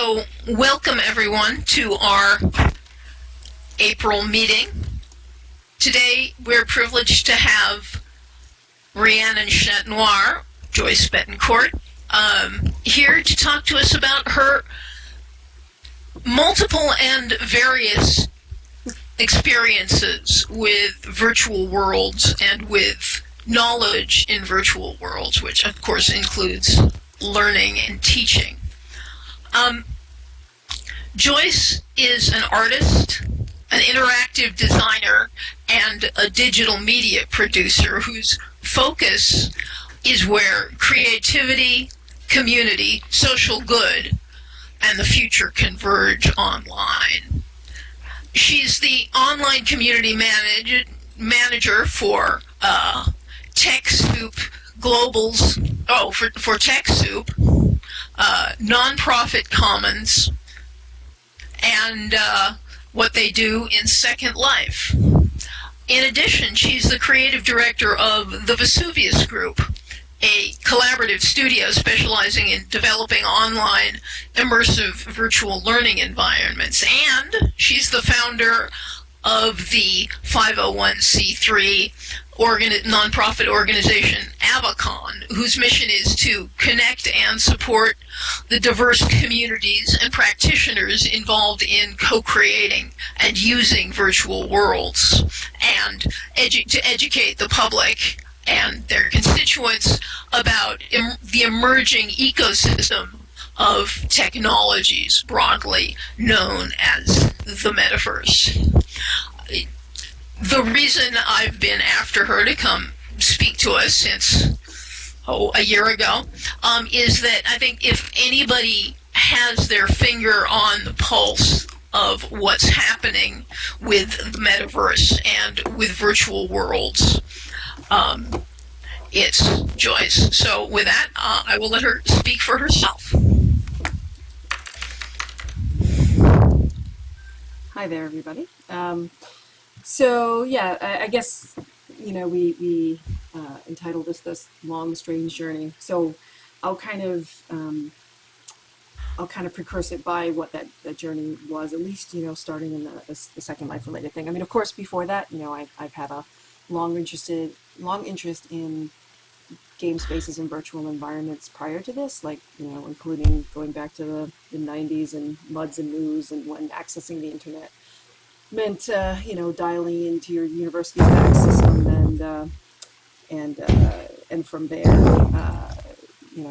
So welcome everyone to our April meeting. Today we're privileged to have Rhiannon Chatnoir, Joyce Bettencourt, here to talk to us about her multiple and various experiences with virtual worlds and with knowledge in virtual worlds, which of course includes learning and teaching. Joyce is an artist, an interactive designer, and a digital media producer whose focus is where creativity, community, social good, and the future converge online. She's the online community manager for TechSoup Global's, for TechSoup, Nonprofit Commons, and what they do in Second Life. In addition, she's the creative director of the Vesuvius Group, a collaborative studio specializing in developing online immersive virtual learning environments. And she's the founder of the 501c3 nonprofit organization Avacon, whose mission is to connect and support the diverse communities and practitioners involved in co-creating and using virtual worlds, and to educate the public and their constituents about the emerging ecosystem of technologies broadly known as the metaverse. The reason I've been after her to come speak to us since a year ago is that I think if anybody has their finger on the pulse of what's happening with the metaverse and with virtual worlds, it's Joyce. So with that, I will let her speak for herself. Hi there, everybody. So yeah, I guess, we entitled this long, strange journey. So I'll kind of precurse it by what that journey was, at least, starting in the Second Life related thing. I mean, of course, before that, I've had a long interest in game spaces and virtual environments prior to this, like, including going back to the 90s and MUDs and MOOs, and when accessing the internet meant, dialing into your university's fax system and from there,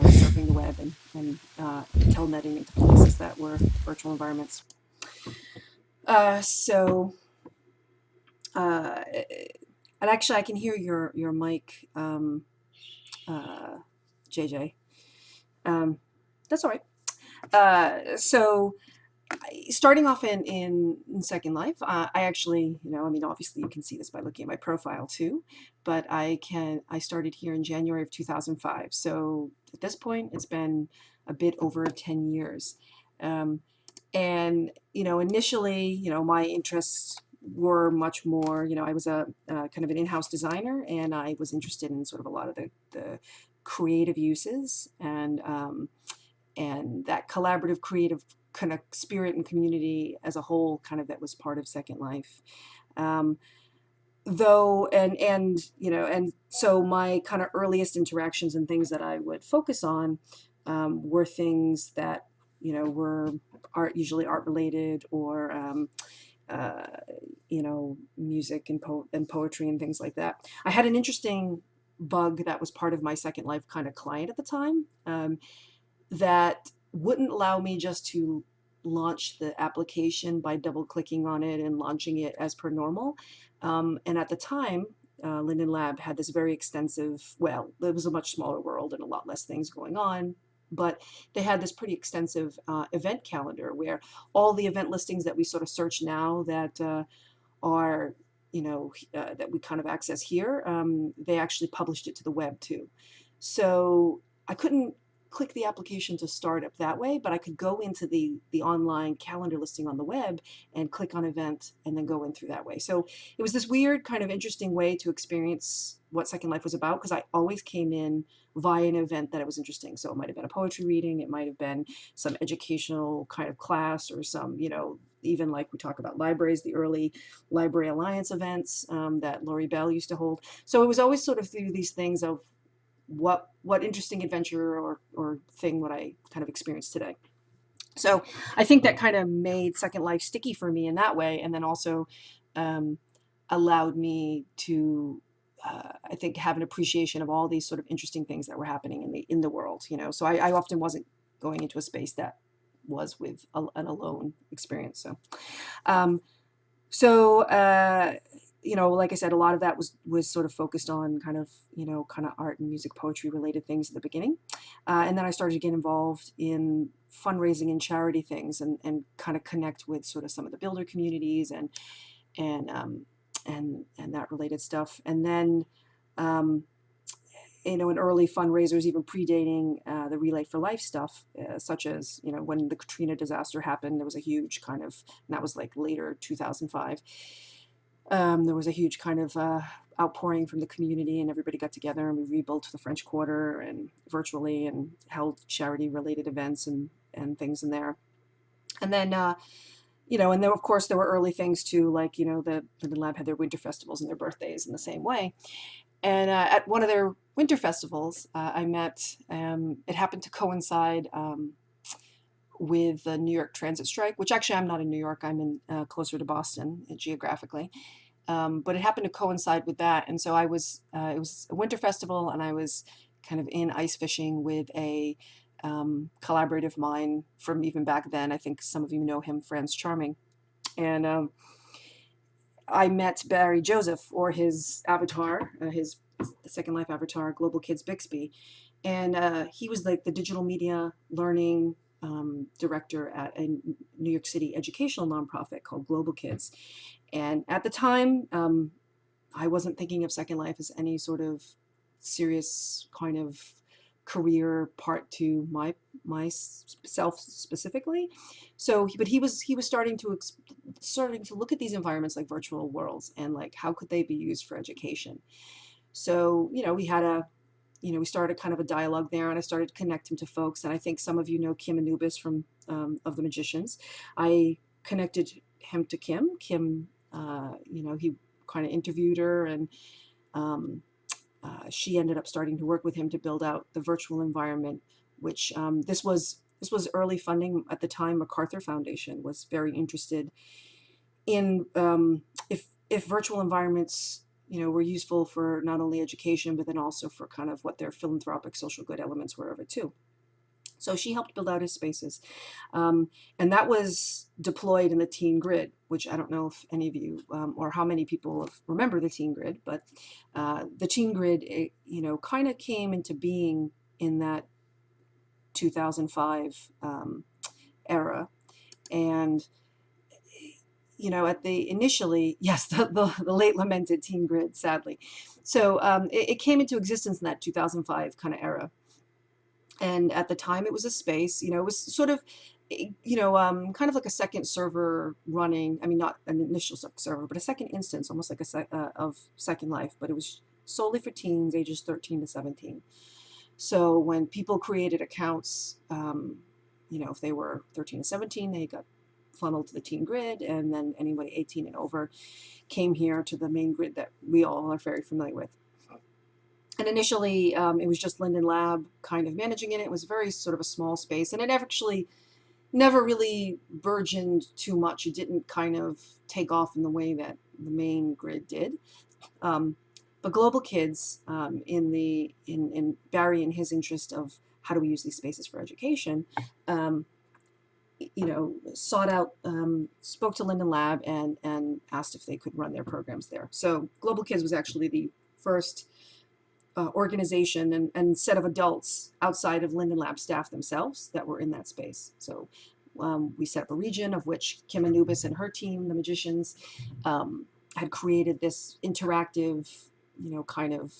surfing the web and telnetting into places that were virtual environments. And actually, I can hear your mic, JJ. That's all right. So starting off in Second Life, I actually, obviously you can see this by looking at my profile too, but I started here in January of 2005. So at this point, it's been a bit over 10 years. And, initially, my interests were much more, I was a kind of an in-house designer, and I was interested in sort of a lot of the creative uses and that collaborative creative kind of spirit and community as a whole, kind of, that was part of Second Life. So my kind of earliest interactions and things that I would focus on were things that, were usually art related, or music and poetry and things like that. I had an interesting bug that was part of my Second Life kind of client at the time, that wouldn't allow me just to launch the application by double clicking on it and launching it as per normal. And at the time, Linden Lab had this very extensive, well, it was a much smaller world and a lot less things going on, but they had this pretty extensive event calendar where all the event listings that we sort of search now that are, that we kind of access here, they actually published it to the web too. So I couldn't click the application to start up that way, but I could go into the online calendar listing on the web and click on event and then go in through that way. So it was this weird kind of interesting way to experience what Second Life was about, because I always came in via an event that it was interesting. So it might have been a poetry reading, it might have been some educational kind of class, or some, even like we talk about libraries, the early Library Alliance events that Laurie Bell used to hold. So it was always sort of through these things of what interesting adventure or thing would I kind of experience today. So I think that kind of made Second Life sticky for me in that way, and then also um, allowed me to, I think, have an appreciation of all these sort of interesting things that were happening in the world. So I often wasn't going into a space that was with an alone experience. Um, so, like I said, a lot of that was sort of focused on kind of art and music, poetry related things at the beginning, and then I started to get involved in fundraising and charity things, and kind of connect with sort of some of the builder communities and and that related stuff, and then. Um, in early fundraisers, even predating the Relay for Life stuff, such as, when the Katrina disaster happened, there was a huge kind of, and that was like later 2005, there was a huge kind of outpouring from the community, and everybody got together and we rebuilt the French Quarter and virtually, and held charity related events and things in there. And then, and then of course there were early things too, like, the lab had their winter festivals and their birthdays in the same way. And at one of their winter festivals, I met, it happened to coincide with the New York transit strike, which actually I'm not in New York, I'm in closer to Boston geographically. But it happened to coincide with that. And so it was a winter festival, and I was kind of in ice fishing with a collaborative mine from even back then. I think some of you know him, Franz Charming. And I met Barry Joseph, or his avatar, his Second Life avatar, Global Kids Bixby. And he was like the digital media learning director at a New York City educational nonprofit called Global Kids. And at the time, I wasn't thinking of Second Life as any sort of serious kind of career part to myself specifically. So, but he was starting to look at these environments like virtual worlds, and like how could they be used for education. So, we started kind of a dialogue there, and I started to connect him to folks. And I think some of you know Kim Anubis from of the Magicians. I connected him to Kim. Kim, he kind of interviewed her, and she ended up starting to work with him to build out the virtual environment, which this was early funding at the time. MacArthur Foundation was very interested in if virtual environments were useful for not only education, but then also for kind of what their philanthropic social good elements were of it too. So she helped build out his spaces. And that was deployed in the Teen Grid, which I don't know if any of you or how many people remember the Teen Grid, but the Teen Grid, kind of came into being in that 2005 era. And at the initially, yes, the late lamented Teen Grid, sadly. So it came into existence in that 2005 kind of era. And at the time, it was a space, it was sort of, kind of like a second server running. I mean, not an initial server, but a second instance, almost like of Second Life, but it was solely for teens ages 13 to 17. So when people created accounts, if they were 13 to 17, they got funneled to the Teen Grid, and then anybody 18 and over came here to the main grid that we all are very familiar with. And initially, it was just Linden Lab kind of managing it. It was very sort of a small space, and it actually never really burgeoned too much. It didn't kind of take off in the way that the main grid did. But Global Kids, in Barry and his interest of how do we use these spaces for education, sought out, spoke to Linden Lab and asked if they could run their programs there. So Global Kids was actually the first organization and set of adults outside of Linden Lab staff themselves that were in that space. So we set up a region of which Kim Anubis and her team, the Magicians, had created this interactive kind of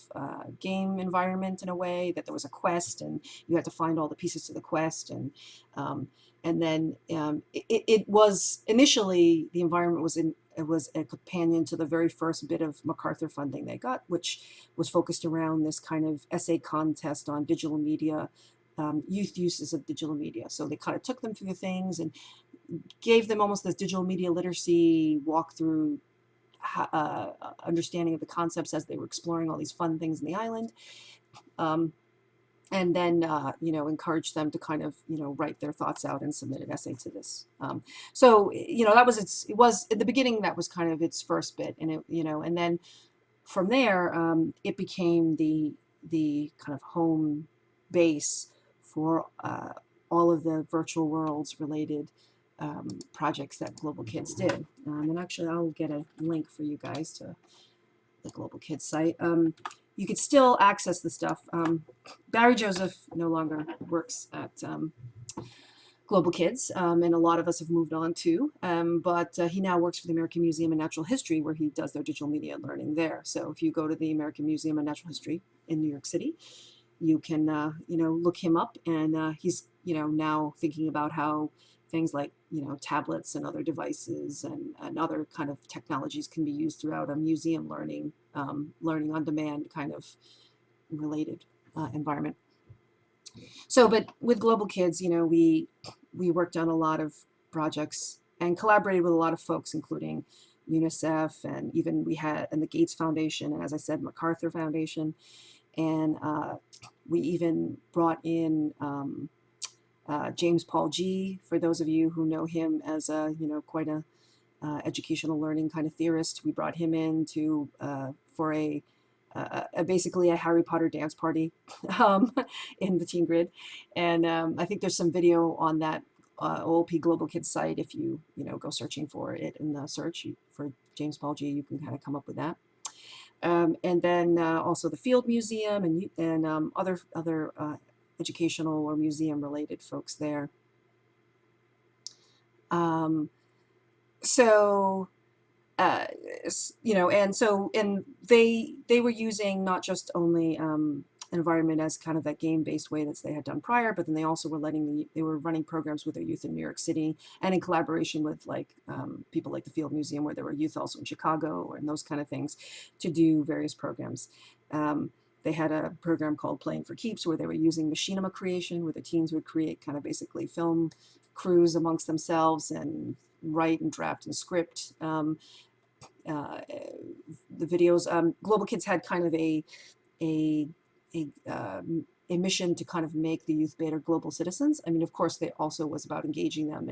game environment in a way, that there was a quest and you had to find all the pieces to the quest. And then it was initially, the environment was it was a companion to the very first bit of MacArthur funding they got, which was focused around this kind of essay contest on digital media, youth uses of digital media. So they kind of took them through things and gave them almost this digital media literacy walkthrough, understanding of the concepts as they were exploring all these fun things in the island. And then, encourage them to kind of, write their thoughts out and submit an essay to this. So, that was it was in the beginning, that was kind of its first bit. And and then from there, it became the kind of home base for all of the virtual worlds related projects that Global Kids did. And actually, I'll get a link for you guys to the Global Kids site. You could still access the stuff. Barry Joseph no longer works at Global Kids, and a lot of us have moved on too. But he now works for the American Museum of Natural History, where he does their digital media learning there. So if you go to the American Museum of Natural History in New York City, you can look him up, and he's now thinking about how things like tablets and other devices and other kind of technologies can be used throughout a museum learning on demand kind of related environment. So, but with Global Kids, we worked on a lot of projects and collaborated with a lot of folks, including UNICEF, and even and the Gates Foundation, and as I said, MacArthur Foundation. And we even brought in James Paul Gee, for those of you who know him as a quite a educational learning kind of theorist. We brought him in to for basically a Harry Potter dance party in the Teen Grid, and I think there's some video on that OLP Global Kids site. If you go searching for it in the search for James Paul Gee, you can kind of come up with that. And then also the Field Museum and other educational or museum related folks there. So and they were using not just only environment as kind of that game-based way that they had done prior, but then they also were they were running programs with their youth in New York City, and in collaboration with people like the Field Museum, where there were youth also in Chicago and those kind of things, to do various programs. They had a program called Playing for Keeps, where they were using machinima creation, where the teens would create kind of basically film crews amongst themselves and write and draft and script the videos. Global Kids had kind of a mission to kind of make the youth better global citizens. I mean, of course, they also was about engaging them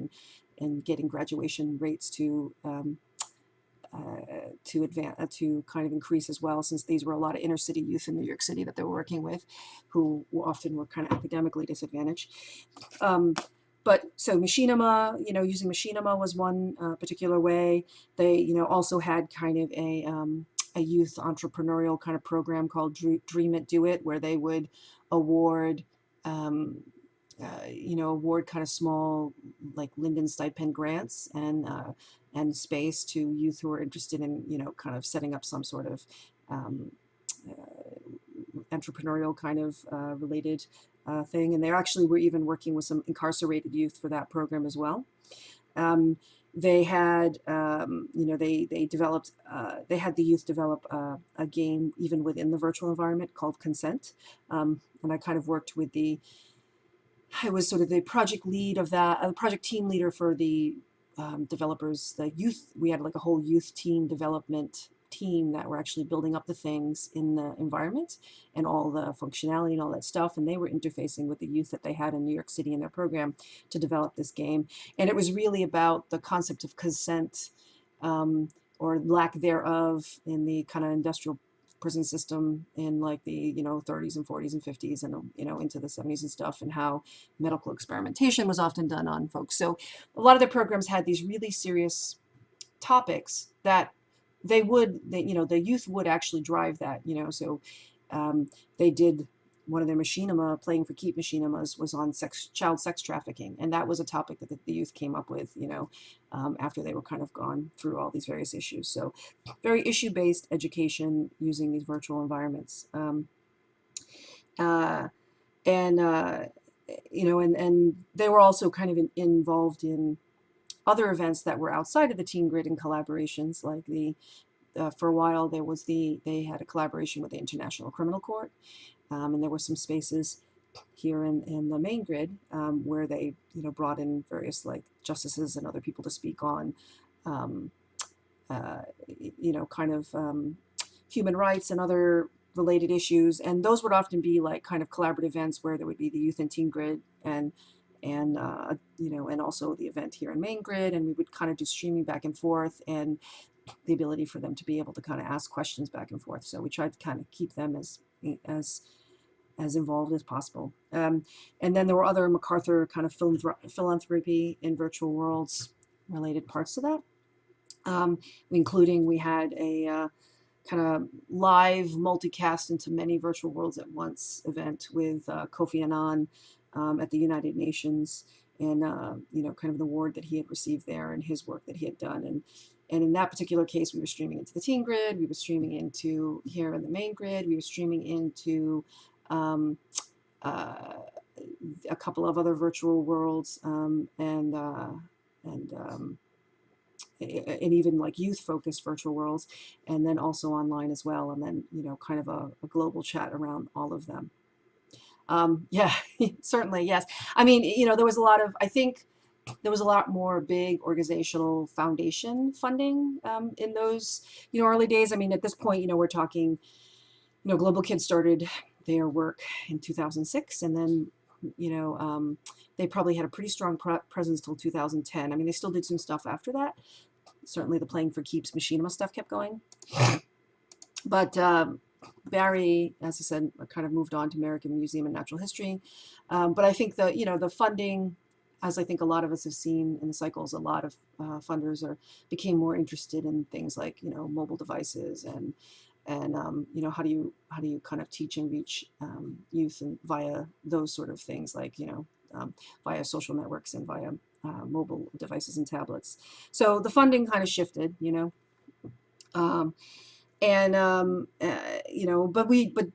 and getting graduation rates to kind of increase as well, since these were a lot of inner city youth in New York City that they were working with, who often were kind of academically disadvantaged. But so machinima, using machinima was one particular way. They, also had kind of a youth entrepreneurial kind of program called Dream It, Do It, where they would award, award kind of small, like Linden stipend grants and space to youth who are interested in, kind of setting up some sort of entrepreneurial kind of related thing. And they actually were even working with some incarcerated youth for that program as well. They had, they developed, they had the youth develop a game even within the virtual environment called Consent. And I kind of worked with I was sort of the project lead of that, project team leader for the developers, the youth. We had like a whole youth team development team that were actually building up the things in the environment and all the functionality and all that stuff. And they were interfacing with the youth that they had in New York City in their program to develop this game. And it was really about the concept of consent, or lack thereof, in the kind of industrial prison system in like the 30s and 40s and 50s and into the 70s and stuff, and how medical experimentation was often done on folks. So a lot of their programs had these really serious topics that the youth would actually drive that. So they did one of their machinima, playing for keep machinimas, was on child sex trafficking, and that was a topic that the youth came up with, after they were kind of gone through all these various issues. So, very issue-based education using these virtual environments, uh, and and they were also kind of involved in other events that were outside of the Teen Grid and collaborations, like for a while they had a collaboration with the International Criminal Court, and there were some spaces here in the main grid, where they brought in various like justices and other people to speak on um, kind of human rights and other related issues, and those would often be like kind of collaborative events where there would be the youth and teen grid and also the event here in main grid, and we would kind of do streaming back and forth, and the ability for them to be able to kind of ask questions back and forth. So we tried to kind of keep them as involved as possible. And then there were other MacArthur kind of philanthropy in virtual worlds related parts to that, including we had a kind of live multicast into many virtual worlds at once event with Kofi Annan at the United Nations, and kind of the award that he had received there and his work that he had done. And in that particular case, we were streaming into the Teen Grid, we were streaming into here in the main grid, we were streaming into uh, a couple of other virtual worlds, and even like youth-focused virtual worlds, and then also online as well, and then kind of a global chat around all of them. Yeah, certainly, yes. I mean, there was a lot of, I think there was a lot more big organizational foundation funding in those early days. I mean, at this point, we're talking, Global Kids started their work in 2006, and then they probably had a pretty strong presence till 2010. I mean, they still did some stuff after that. Certainly the Playing for Keeps machinima stuff kept going. But Barry, as I said, kind of moved on to American Museum and Natural History. But I think the funding, as I think a lot of us have seen in the cycles, a lot of funders became more interested in things like mobile devices and how do you kind of teach and reach youth and via those sort of things, like via social networks and via mobile devices and tablets. So the funding kind of shifted, um, but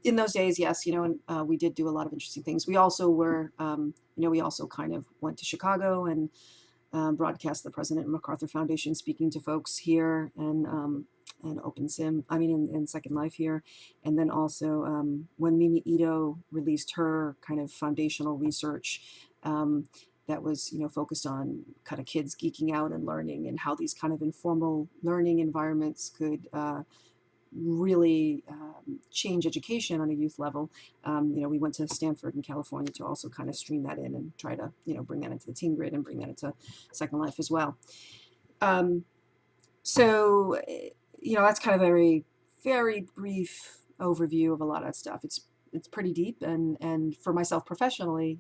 in those days, yes, we did do a lot of interesting things. We also were, we also kind of went to Chicago and broadcast the President MacArthur Foundation speaking to folks here, and OpenSim, I mean, in Second Life here. And then also when Mimi Ito released her kind of foundational research that was, focused on kind of kids geeking out and learning, and how these kind of informal learning environments could really change education on a youth level. We went to Stanford in California to also kind of stream that in and try to, bring that into the Teen Grid and bring that into Second Life as well. So, that's kind of a very, very brief overview of a lot of that stuff. It's pretty deep, and for myself professionally,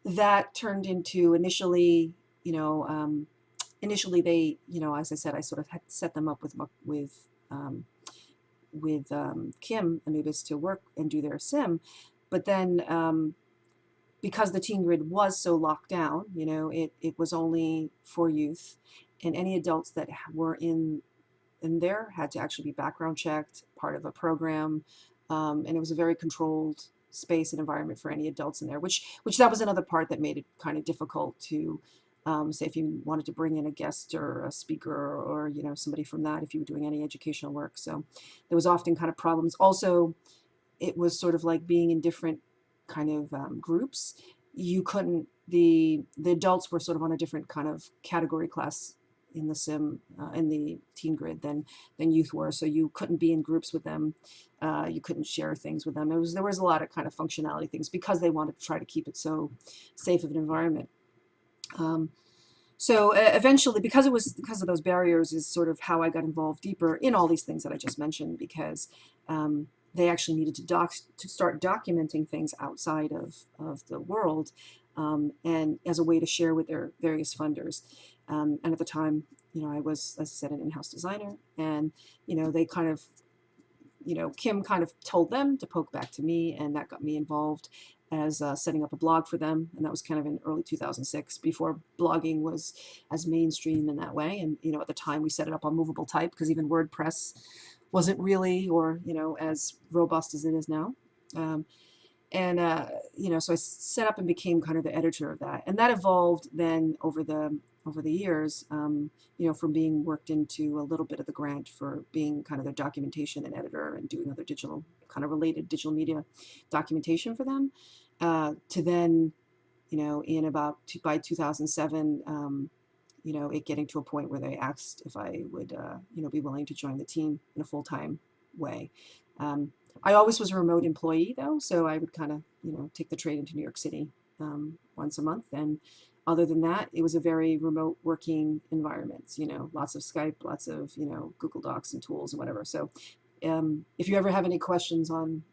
that turned into initially, initially they, as I said, I sort of had set them up with Kim Anubis to work and do their sim, but then because the Teen Grid was so locked down, it was only for youth, and any adults that were in there had to actually be background checked, part of a program, and it was a very controlled space and environment for any adults in there, which that was another part that made it kind of difficult to say if you wanted to bring in a guest or a speaker, or somebody from that, if you were doing any educational work. So there was often kind of problems. Also, it was sort of like being in different kind of groups. You couldn't, the adults were sort of on a different kind of category class in the sim, in the Teen Grid than youth were. So you couldn't be in groups with them. You couldn't share things with them. There was a lot of kind of functionality things because they wanted to try to keep it so safe of an environment. So eventually, because of those barriers, is sort of how I got involved deeper in all these things that I just mentioned, because they actually needed to start documenting things outside of the world, and as a way to share with their various funders. And at the time, I was, as I said, an in-house designer, and they kind of Kim kind of told them to poke back to me, and that got me involved as setting up a blog for them. And that was kind of in early 2006, before blogging was as mainstream in that way. And, at the time we set it up on movable type, because even WordPress wasn't really, or, as robust as it is now. And so I set up and became kind of the editor of that, and that evolved then over the years, from being worked into a little bit of the grant for being kind of their documentation and editor and doing other digital kind of related digital media documentation for them, to then, in about by 2007, it getting to a point where they asked if I would, be willing to join the team in a full-time way. I always was a remote employee though, so I would kind of, take the train into New York City once a month. And other than that, it was a very remote working environment, lots of Skype, lots of, Google Docs and tools and whatever. So if you ever have any questions on,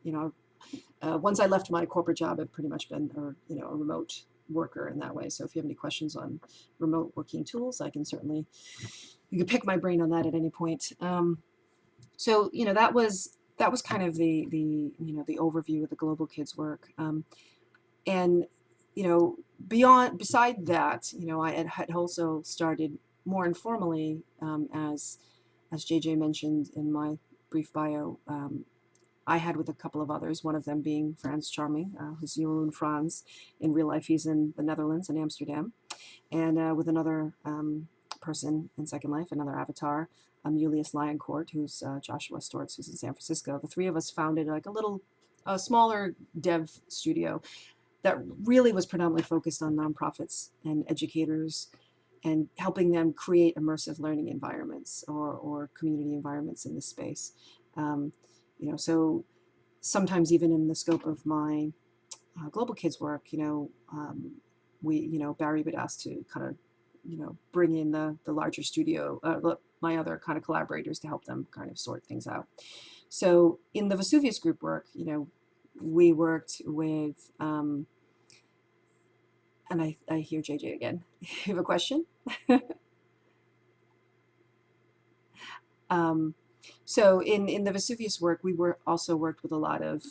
once I left my corporate job, I've pretty much been, a remote worker in that way. So if you have any questions on remote working tools, I can certainly, you can pick my brain on that at any point. So, that was kind of the overview of the Global Kids work. And, beside that, I had also started more informally, as JJ mentioned in my brief bio. I had with a couple of others, one of them being Frans Charming, who's Jeroen Frans. In real life, he's in the Netherlands, in Amsterdam. And with another person in Second Life, another avatar, Julius Lioncourt, who's Joshua Stortz, who's in San Francisco. The three of us founded like a smaller dev studio that really was predominantly focused on nonprofits and educators and helping them create immersive learning environments or community environments in this space. So sometimes even in the scope of my Global Kids work, Barry would ask to kind of, bring in the larger studio, my other kind of collaborators to help them kind of sort things out. So in the Vesuvius group work, we worked with, and I hear JJ again. You have a question? So in the Vesuvius work, we also worked with a lot of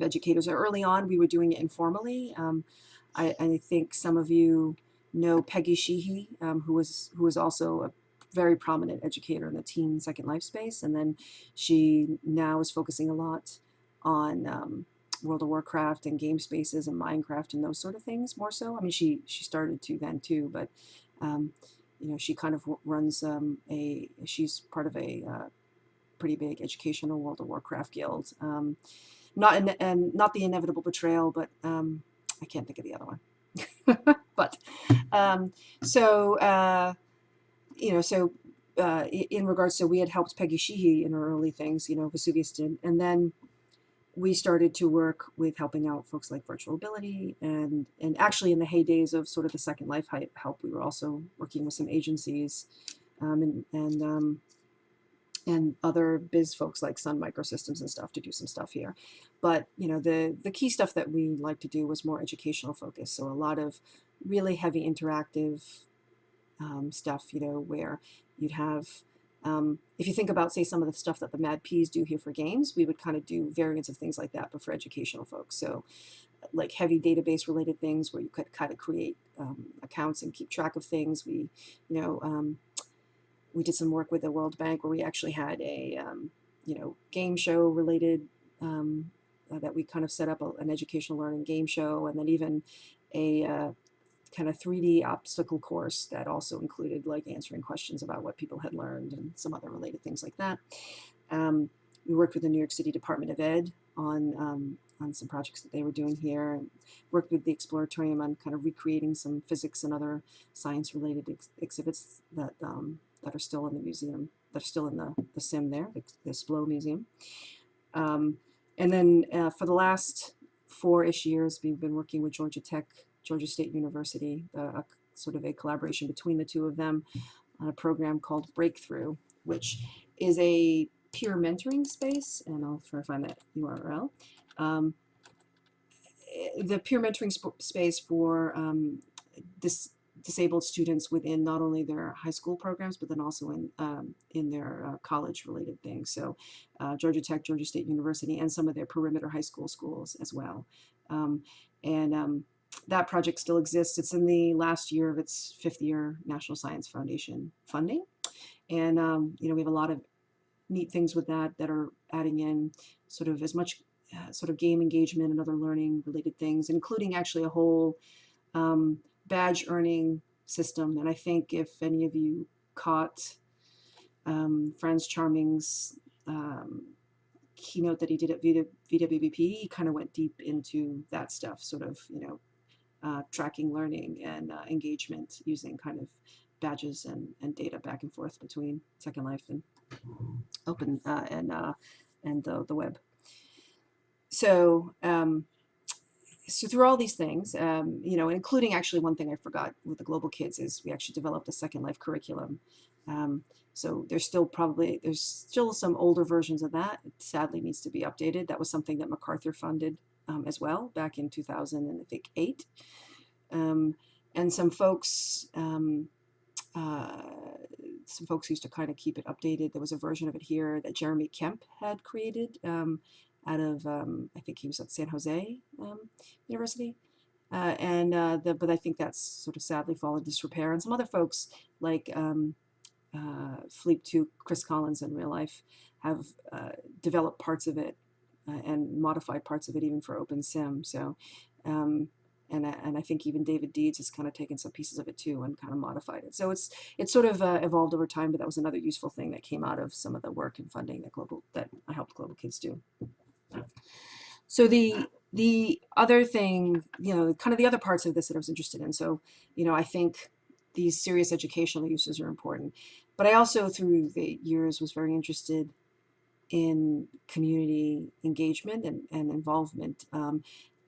educators. Early on, we were doing it informally. I think some of you know Peggy Sheehy, who was also a very prominent educator in the teen Second Life space, and then she now is focusing a lot on World of Warcraft and game spaces and Minecraft and those sort of things more so. I mean, she started to then too, but she kind of runs she's part of a pretty big educational World of Warcraft guild. Not the Inevitable Betrayal, but I can't think of the other one. But in regards to, we had helped Peggy Sheehy in her early things, Vesuvius did, and then we started to work with helping out folks like Virtual Ability, and actually in the heydays of sort of the Second Life help, we were also working with some agencies and other biz folks like Sun Microsystems and stuff to do some stuff here. But the key stuff that we like to do was more educational focused. So a lot of really heavy interactive stuff, where you'd have, if you think about, say, some of the stuff that the Mad Peas do here for games, we would kind of do variants of things like that, but for educational folks. So like heavy database related things where you could kind of create accounts and keep track of things. We did some work with the World Bank where we actually had a, game show related, that we kind of set up an educational learning game show, and then even a kind of 3D obstacle course that also included like answering questions about what people had learned and some other related things like that. We worked with the New York City Department of Ed on some projects that they were doing here, and worked with the Exploratorium on kind of recreating some physics and other science related exhibits that are still in the museum, that are still in the SIM there, the SPLO Museum. And then for the last 4-ish years, we've been working with Georgia State University, sort of a collaboration between the two of them on a program called Breakthrough, which is a peer mentoring space, and I'll try to find that URL. The peer mentoring space for disabled students within not only their high school programs, but then also in their college related things. So Georgia Tech, Georgia State University, and some of their perimeter high school schools as well. And that project still exists. It's in the last year of its 5th year National Science Foundation funding. And, we have a lot of neat things with that are adding in sort of as much sort of game engagement and other learning related things, including actually a whole badge earning system. And I think if any of you caught Franz Charming's keynote that he did at VWBP, he kind of went deep into that stuff, sort of, tracking learning and engagement using kind of badges and data back and forth between Second Life and open and the web. So so through all these things, including actually one thing I forgot with the Global Kids is we actually developed a Second Life curriculum. So there's still some older versions of that. It sadly needs to be updated. That was something that MacArthur funded as well back in 2008. And some folks used to kind of keep it updated. There was a version of it here that Jeremy Kemp had created out of, I think he was at San Jose University. But I think that's sort of sadly fallen disrepair. And some other folks like Philippe Tu, Chris Collins in real life have developed parts of it and modified parts of it even for OpenSim. So, and I think even David Deeds has kind of taken some pieces of it too and kind of modified it. So it's sort of evolved over time, but that was another useful thing that came out of some of the work and funding that I helped Global Kids do. So the other thing, kind of the other parts of this that I was interested in. So, I think these serious educational uses are important, but I also through the years was very interested in community engagement and involvement,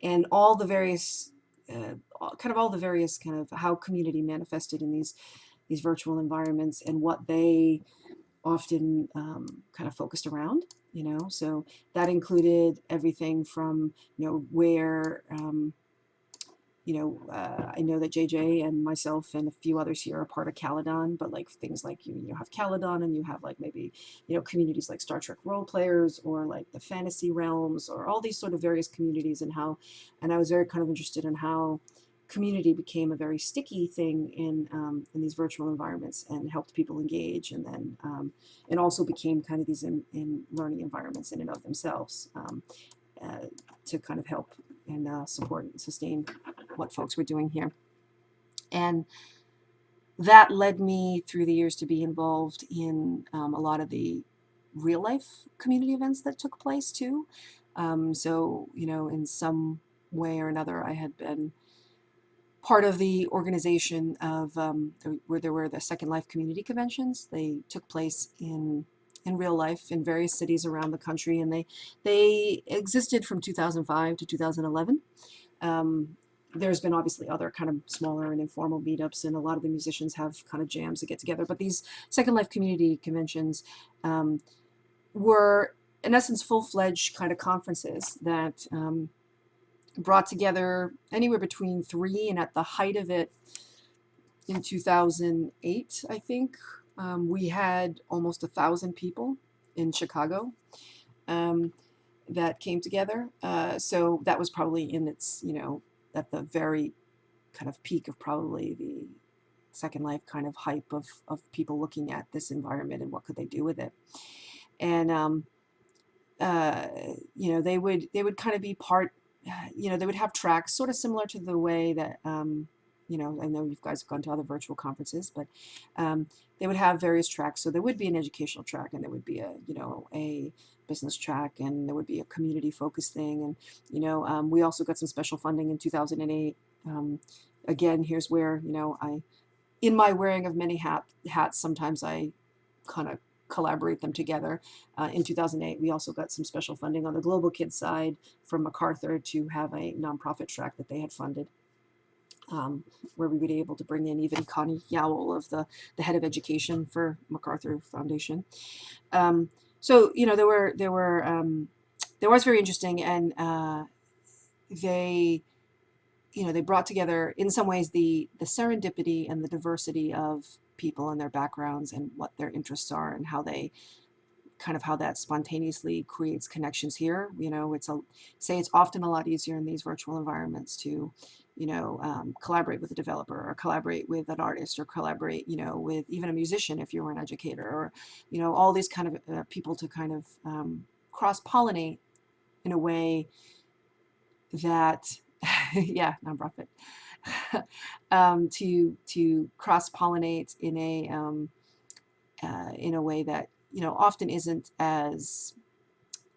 and all the various kind of how community manifested in these virtual environments and what they often kind of focused around. So that included everything from where I know that JJ and myself and a few others here are part of Caledon, but like things like you have Caledon and you have like maybe communities like Star Trek role players or like the fantasy realms or all these sort of various communities and I was very kind of interested in how community became a very sticky thing in these virtual environments and helped people engage, and then and also became kind of these in learning environments in and of themselves to kind of help and support and sustain what folks were doing here. And that led me through the years to be involved in a lot of the real life community events that took place too. So, in some way or another, I had been part of the organization of where there were the Second Life community conventions. They took place in real life in various cities around the country, and they existed from 2005 to 2011. There's been obviously other kind of smaller and informal meetups, and a lot of the musicians have kind of jams that get together. But these Second Life community conventions were, in essence, full-fledged kind of conferences that brought together anywhere between 3 and at the height of it in 2008, I think, we had almost 1,000 people in Chicago that came together. So that was probably in its, at the very kind of peak of probably the Second Life kind of hype of people looking at this environment and what could they do with it. And, they would kind of be part, they would have tracks sort of similar to the way that, I know you guys have gone to other virtual conferences, but they would have various tracks. So there would be an educational track, and there would be a business track, and there would be a community focused thing. And, we also got some special funding in 2008. Again, here's where, in my wearing of many hats, sometimes I kind of collaborate them together. In 2008, we also got some special funding on the Global Kids side from MacArthur to have a nonprofit track that they had funded, where we would be able to bring in even Connie Yowell of the head of education for MacArthur Foundation. So there was very interesting, and they they brought together in some ways the serendipity and the diversity of people and their backgrounds and what their interests are and how that spontaneously creates connections here. It's often a lot easier in these virtual environments to, collaborate with a developer or collaborate with an artist or collaborate, with even a musician if you're an educator, or, all these kind of people to kind of cross-pollinate in a way that, yeah, nonprofit, to cross-pollinate in a way that often isn't as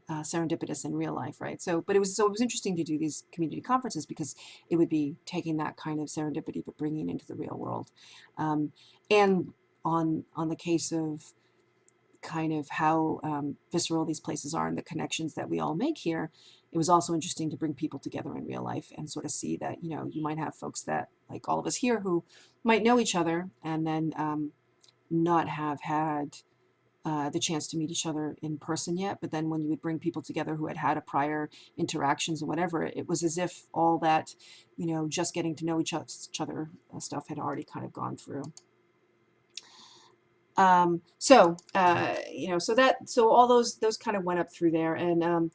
serendipitous in real life, right? But it was interesting to do these community conferences because it would be taking that kind of serendipity but bringing it into the real world, and on the case of kind of how visceral these places are and the connections that we all make here. It was also interesting to bring people together in real life and sort of see that you might have folks that, like all of us here, who might know each other and then not have had the chance to meet each other in person yet. But then when you would bring people together who had had a prior interactions or whatever, it was as if all that, just getting to know each other stuff had already kind of gone through. So all those kind of went up through there, and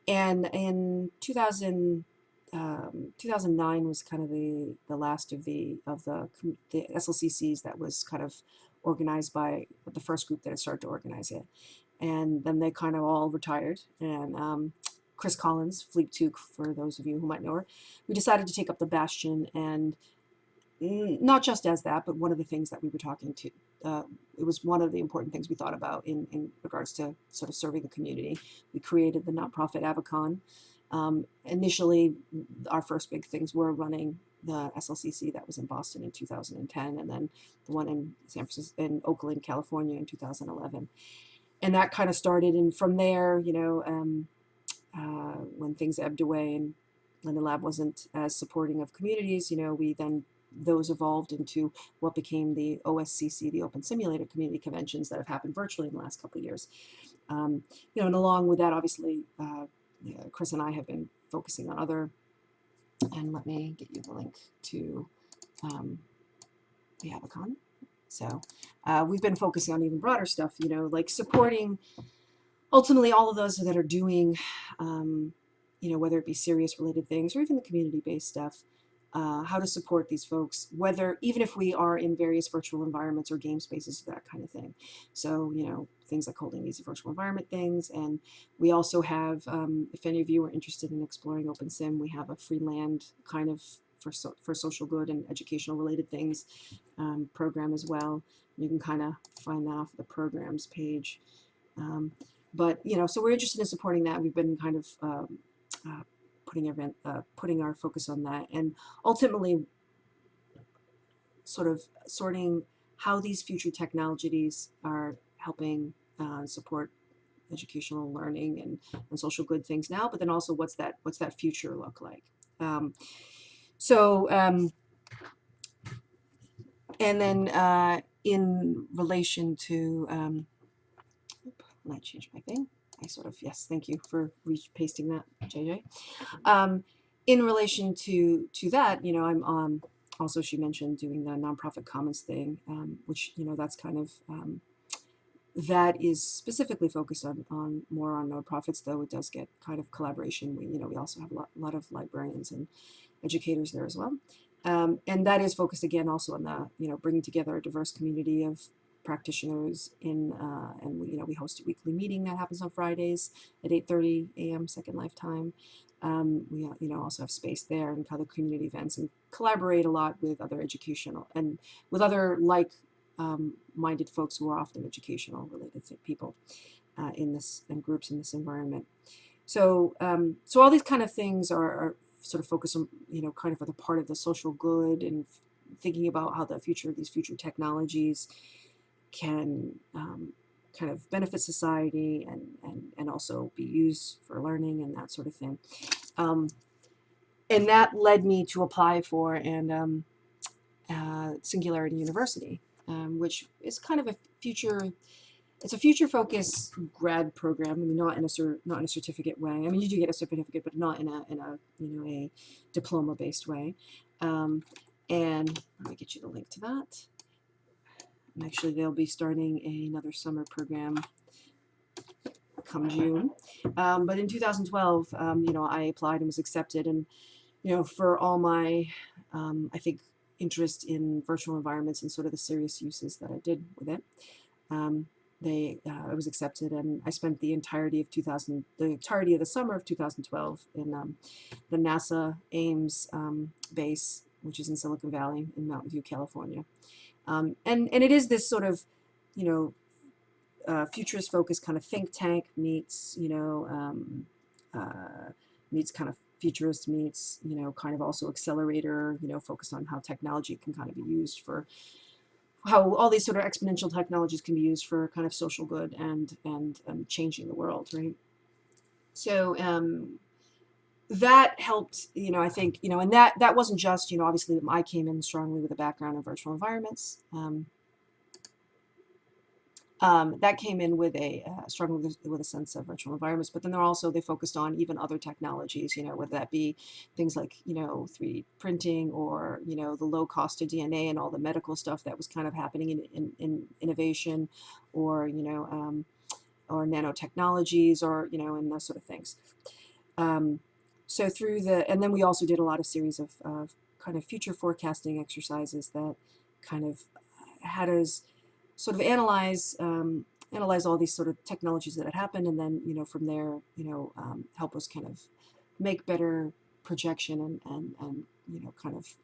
in 2009 was kind of the last of the SLCCs that was kind of organized by the first group that had started to organize it, and then they kind of all retired, and Chris Collins, Philippe Touk, for those of you who might know her, we decided to take up the Bastion, and not just as that, but one of the things that we were talking to, it was one of the important things we thought about in regards to sort of serving the community. We created the nonprofit Avicon. Initially, our first big things were running the SLCC that was in Boston in 2010, and then the one in San Francisco, in Oakland, California in 2011. And that kind of started, and from there, when things ebbed away and London Lab wasn't as supporting of communities, those evolved into what became the OSCC, the Open Simulator Community Conventions that have happened virtually in the last couple of years. And along with that, obviously, Chris and I have been focusing on other, and let me get you the link to the Avicon. So we've been focusing on even broader stuff, like supporting ultimately all of those that are doing, whether it be serious related things or even the community-based stuff, how to support these folks, even if we are in various virtual environments or game spaces, that kind of thing. So, things like holding these virtual environment things. And we also have, if any of you are interested in exploring OpenSim, we have a free land kind of for social good and educational related things program as well. You can kind of find that off the programs page. But, so we're interested in supporting that. We've been kind of putting our focus on that, and ultimately sort of sorting how these future technologies are helping support educational learning and social good things now, but then also what's that future look like. And then in relation to, I might change my thing. Yes, thank you for pasting that, JJ. In relation to that, I'm also, she mentioned doing the nonprofit commons thing, which, that's kind of, that is specifically focused on more on nonprofits, though it does get kind of collaboration. We also have a lot of librarians and educators there as well. And that is focused again also on the, bringing together a diverse community of practitioners and we host a weekly meeting that happens on Fridays at 8:30 a.m. Second Life time. We also have space there and other community events, and collaborate a lot with other educational and with other minded folks who are often educational related people in this and groups in this environment. So all these kind of things are sort of focused on kind of for the part of the social good and thinking about how these future technologies can kind of benefit society and also be used for learning and that sort of thing. And that led me to apply for Singularity University, which is kind of a future it's a future focused grad program. I mean, not in a certificate way. I mean, you do get a certificate, but not in a a diploma based way. And let me get you the link to that. And actually, they'll be starting another summer program come June. But in 2012, I applied and was accepted, and for all my, I think, interest in virtual environments and sort of the serious uses that I did with it. I was accepted, and I spent the entirety of the summer of 2012 in the NASA Ames base, which is in Silicon Valley in Mountain View, California. And it is this sort of, futurist focused kind of think tank meets, meets kind of futurist meets, kind of also accelerator, focused on how technology can kind of be used for how all these sort of exponential technologies can be used for kind of social good and changing the world, right? So that helped, I think, and that wasn't just, obviously I came in strongly with a background in virtual environments. That came in with a struggle with a sense of virtual environments, but then they focused on even other technologies, whether that be things like 3D printing or the low cost of DNA and all the medical stuff that was kind of happening in innovation, or or nanotechnologies, or and those sort of things. So and then we also did a lot of series of kind of future forecasting exercises that kind of had us sort of analyze all these sort of technologies that had happened, and then from there help us kind of make better projection and kind of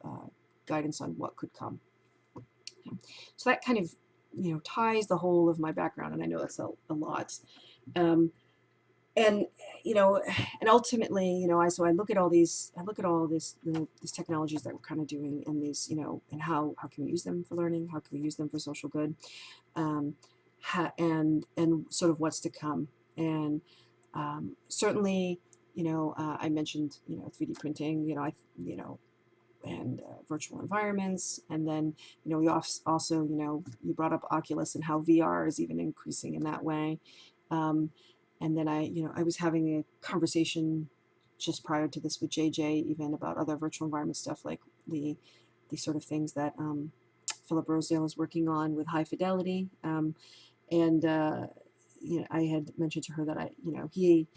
guidance on what could come. So that kind of ties the whole of my background, and I know that's a lot. And and ultimately, I look at all these these technologies that we're kind of doing, and these, and how can we use them for learning, how can we use them for social good, and sort of what's to come. And certainly, I mentioned 3D printing, and virtual environments, and then we also you brought up Oculus and how VR is even increasing in that way. And then I was having a conversation just prior to this with JJ, even about other virtual environment stuff, like the sort of things that Philip Rosedale is working on with high fidelity. And I had mentioned to her that he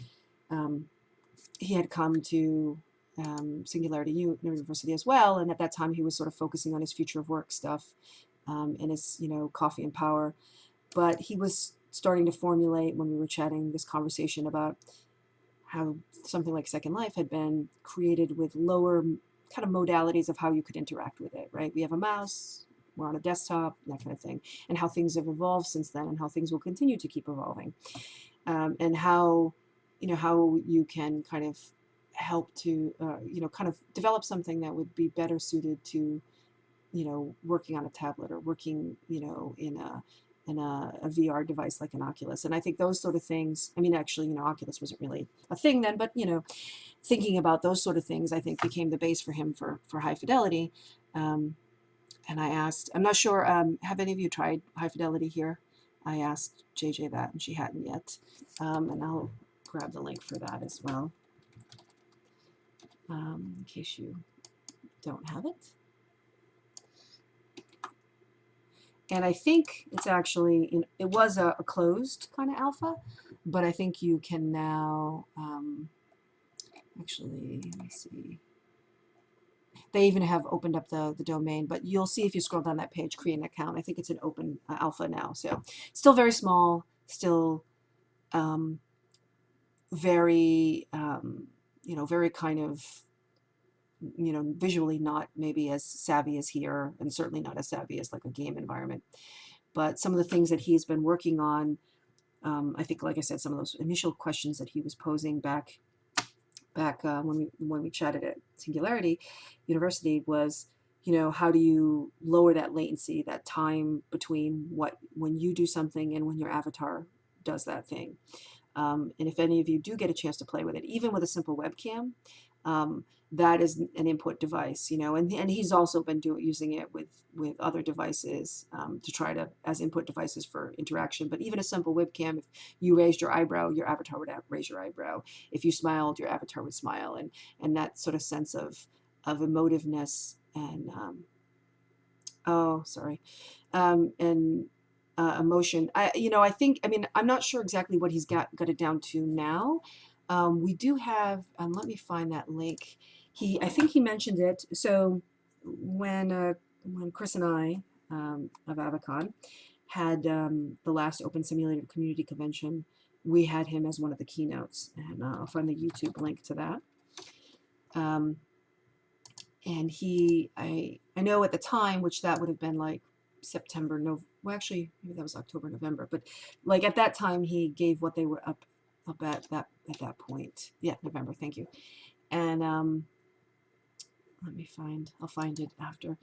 had come to Singularity University as well, and at that time he was sort of focusing on his future of work stuff, and his coffee and power, but he was starting to formulate, when we were chatting, this conversation about how something like Second Life had been created with lower kind of modalities of how you could interact with it, right? We have a mouse, we're on a desktop, that kind of thing, and how things have evolved since then, and how things will continue to keep evolving, and how how you can kind of help to kind of develop something that would be better suited to working on a tablet, or working in a VR device like an Oculus. And I think those sort of things, I mean, actually, Oculus wasn't really a thing then, but, thinking about those sort of things, I think became the base for him for high fidelity. And I asked, I'm not sure, have any of you tried high fidelity here? I asked JJ that, and she hadn't yet. And I'll grab the link for that as well, in case you don't have it. And I think it's actually, it was a closed kind of alpha, but I think you can now, actually, let me see. They even have opened up the domain, but you'll see if you scroll down that page, create an account. I think it's an open alpha now. So still very small, still very, very kind of, visually not maybe as savvy as here, and certainly not as savvy as like a game environment. But some of the things that he's been working on, I think, like I said, some of those initial questions that he was posing back when we chatted at Singularity University was, how do you lower that latency, that time between when you do something and when your avatar does that thing. And if any of you do get a chance to play with it, even with a simple webcam, that is an input device, and he's also been using it with other devices to try to, as input devices for interaction. But even a simple webcam, if you raised your eyebrow, your avatar would raise your eyebrow. If you smiled, your avatar would smile. And that sort of sense of emotiveness and, and emotion. I think, I mean, I'm not sure exactly what he's got it down to now. We do have, let me find that link. I think he mentioned it. So when Chris and I of Avicon had the last Open Simulated Community Convention, we had him as one of the keynotes, and I'll find the YouTube link to that. And I know at the time, which that would have been like September, no, well, actually, maybe that was October, November, but like at that time, he gave what they were up at that point. Yeah, November. Thank you. And I'll find it after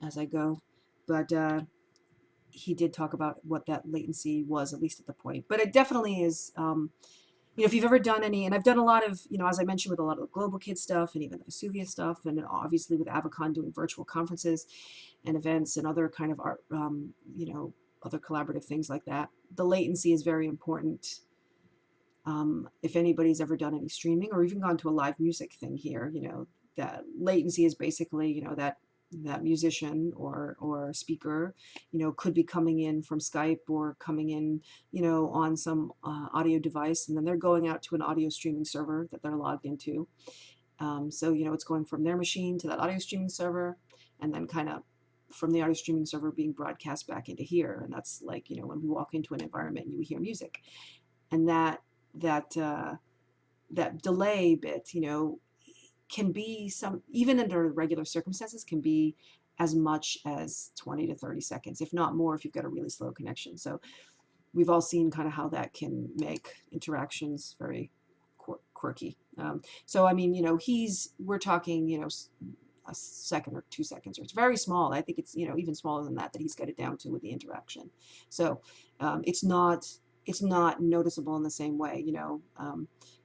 as I go, but he did talk about what that latency was, at least at the point. But it definitely is. If you've ever done any, and I've done a lot of, as I mentioned, with a lot of the Global Kids stuff and even the Vesuvius stuff, and obviously with Avicon doing virtual conferences and events and other kind of art, other collaborative things like that. The latency is very important. If anybody's ever done any streaming or even gone to a live music thing here, that latency is basically, that musician or speaker, could be coming in from Skype or coming in, on some audio device, and then they're going out to an audio streaming server that they're logged into. So, it's going from their machine to that audio streaming server, and then kind of from the audio streaming server being broadcast back into here. And that's like, when we walk into an environment and you hear music, and that delay bit, can be even under regular circumstances, can be as much as 20 to 30 seconds, if not more, if you've got a really slow connection. So we've all seen kind of how that can make interactions very quirky. So, I mean, we're talking, a second or 2 seconds, or it's very small. I think it's, even smaller than that he's got it down to with the interaction. So it's not noticeable in the same way,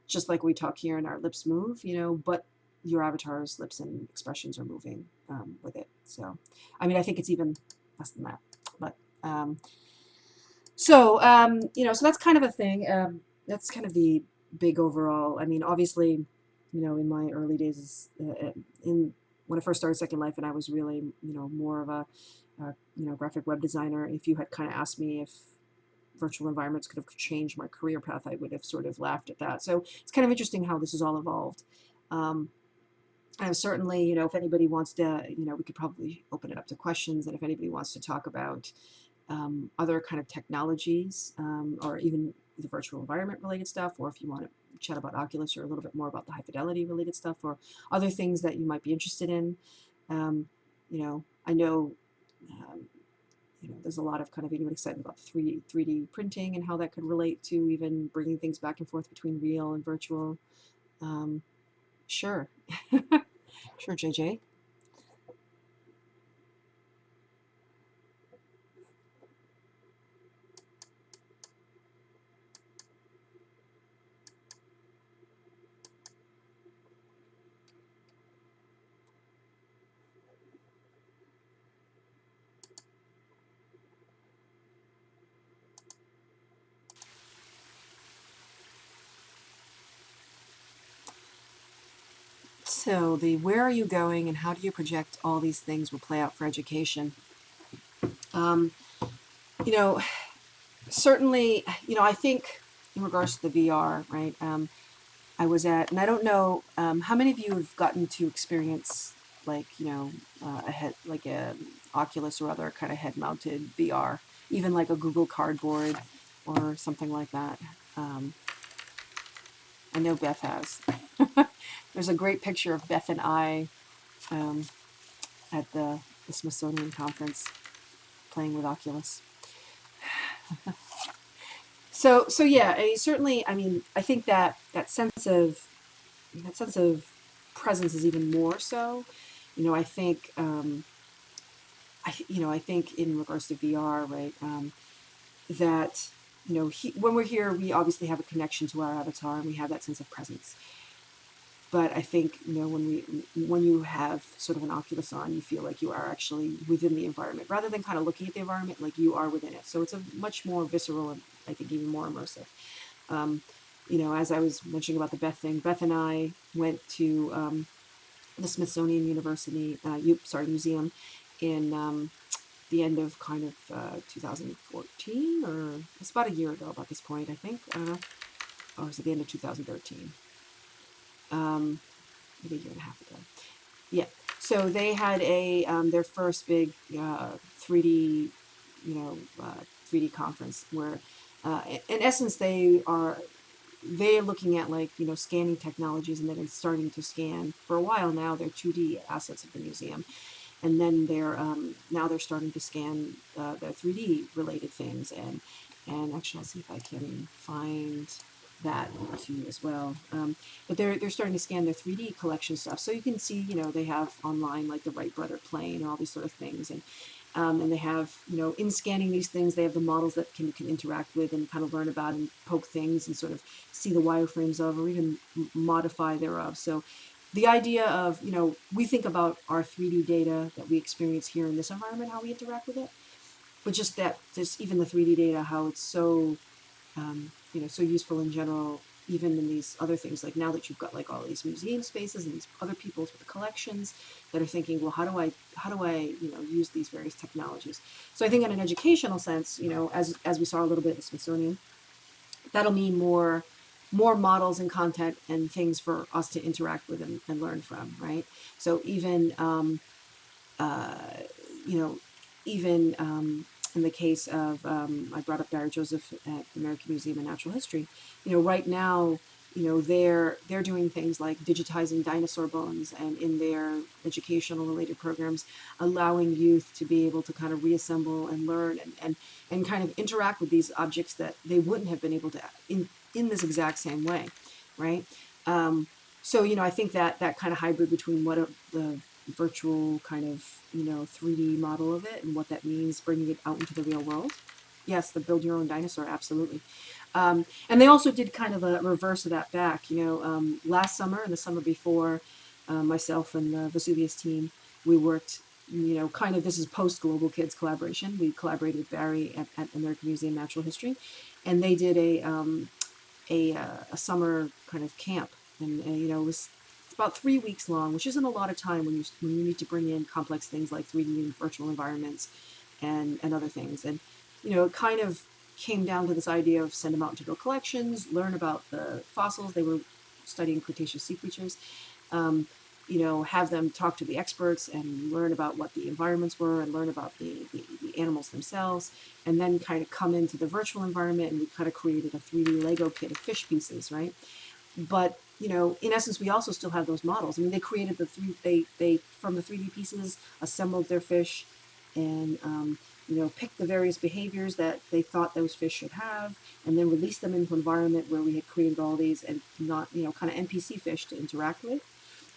just like we talk here and our lips move, but your avatar's lips and expressions are moving with it. So, I mean, I think it's even less than that. But so that's kind of a thing. That's kind of the big overall. I mean, obviously, in my early days, when I first started Second Life, and I was really, more of a graphic web designer. If you had kind of asked me if virtual environments could have changed my career path, I would have sort of laughed at that. So it's kind of interesting how this has all evolved. And certainly, if anybody wants to, we could probably open it up to questions. And if anybody wants to talk about other kind of technologies, or even the virtual environment related stuff, or if you want to chat about Oculus or a little bit more about the high fidelity related stuff, or other things that you might be interested in, I know, there's a lot of kind of excitement about 3D printing and how that could relate to even bringing things back and forth between real and virtual. Sure. Sure, JJ. So where are you going and how do you project all these things will play out for education? Certainly, I think in regards to the VR, right, I was at, and I don't know how many of you have gotten to experience like, a head, like a Oculus or other kind of head-mounted VR, even like a Google Cardboard or something like that. I know Beth has. There's a great picture of Beth and I at the Smithsonian conference playing with Oculus. So yeah, certainly. I mean, I think that sense of presence is even more so. I think I think in regards to VR, right, that when we're here, we obviously have a connection to our avatar, and we have that sense of presence. but I think, when you have sort of an Oculus on, you feel like you are actually within the environment rather than kind of looking at the environment, like you are within it. So it's a much more visceral and I think even more immersive. Um, as I was mentioning about the Beth thing, Beth and I went to the Smithsonian University, museum in the end of kind of 2014, or it's about a year ago about this point, I think. I don't know. Or was it the end of 2013? Maybe a year and a half ago. Yeah. So they had their first big 3D, 3D conference where, in essence, they're looking at like scanning technologies, and they've been starting to scan for a while now. They're 2D assets of the museum, and then now they're starting to scan the 3D related things, and actually I'll see if I can find that to you as well. But they're starting to scan their 3D collection stuff, so you can see they have online like the Wright brother plane and all these sort of things, and they have in scanning these things they have the models that you can interact with and kind of learn about and poke things and sort of see the wireframes of or even modify thereof. So the idea of, we think about our 3D data that we experience here in this environment, how we interact with it, but just even the 3D data, how it's so, so useful in general, even in these other things, like now that you've got like all these museum spaces and these other people with collections that are thinking, well, how do I use these various technologies? So I think in an educational sense, as we saw a little bit at the Smithsonian, that'll mean more models and content and things for us to interact with and learn from, right? So uh, you know, even in the case of, I brought up Barry Joseph at the American Museum of Natural History. Right now, they're doing things like digitizing dinosaur bones, and in their educational related programs, allowing youth to be able to kind of reassemble and learn and kind of interact with these objects that they wouldn't have been able to in this exact same way, right? So I think that kind of hybrid between the virtual kind of 3D model of it and what that means, bringing it out into the real world. Yes, the build your own dinosaur, absolutely. And they also did kind of a reverse of that back. Last summer and the summer before, myself and the Vesuvius team, we worked. Kind of, this is post Global Kids collaboration. We collaborated with Barry at American Museum of Natural History, and they did a summer kind of camp, and it was about 3 weeks long, which isn't a lot of time when you need to bring in complex things like 3D and virtual environments and other things. And it kind of came down to this idea of send them out into their collections, learn about the fossils. They were studying Cretaceous sea creatures. Um, have them talk to the experts and learn about what the environments were and learn about the animals themselves, and then kind of come into the virtual environment, and we kind of created a 3D Lego kit of fish pieces, right? But in essence, we also still have those models. I mean, they created they from the 3D pieces assembled their fish, and picked the various behaviors that they thought those fish should have, and then released them into an environment where we had created all these and not kind of NPC fish to interact with.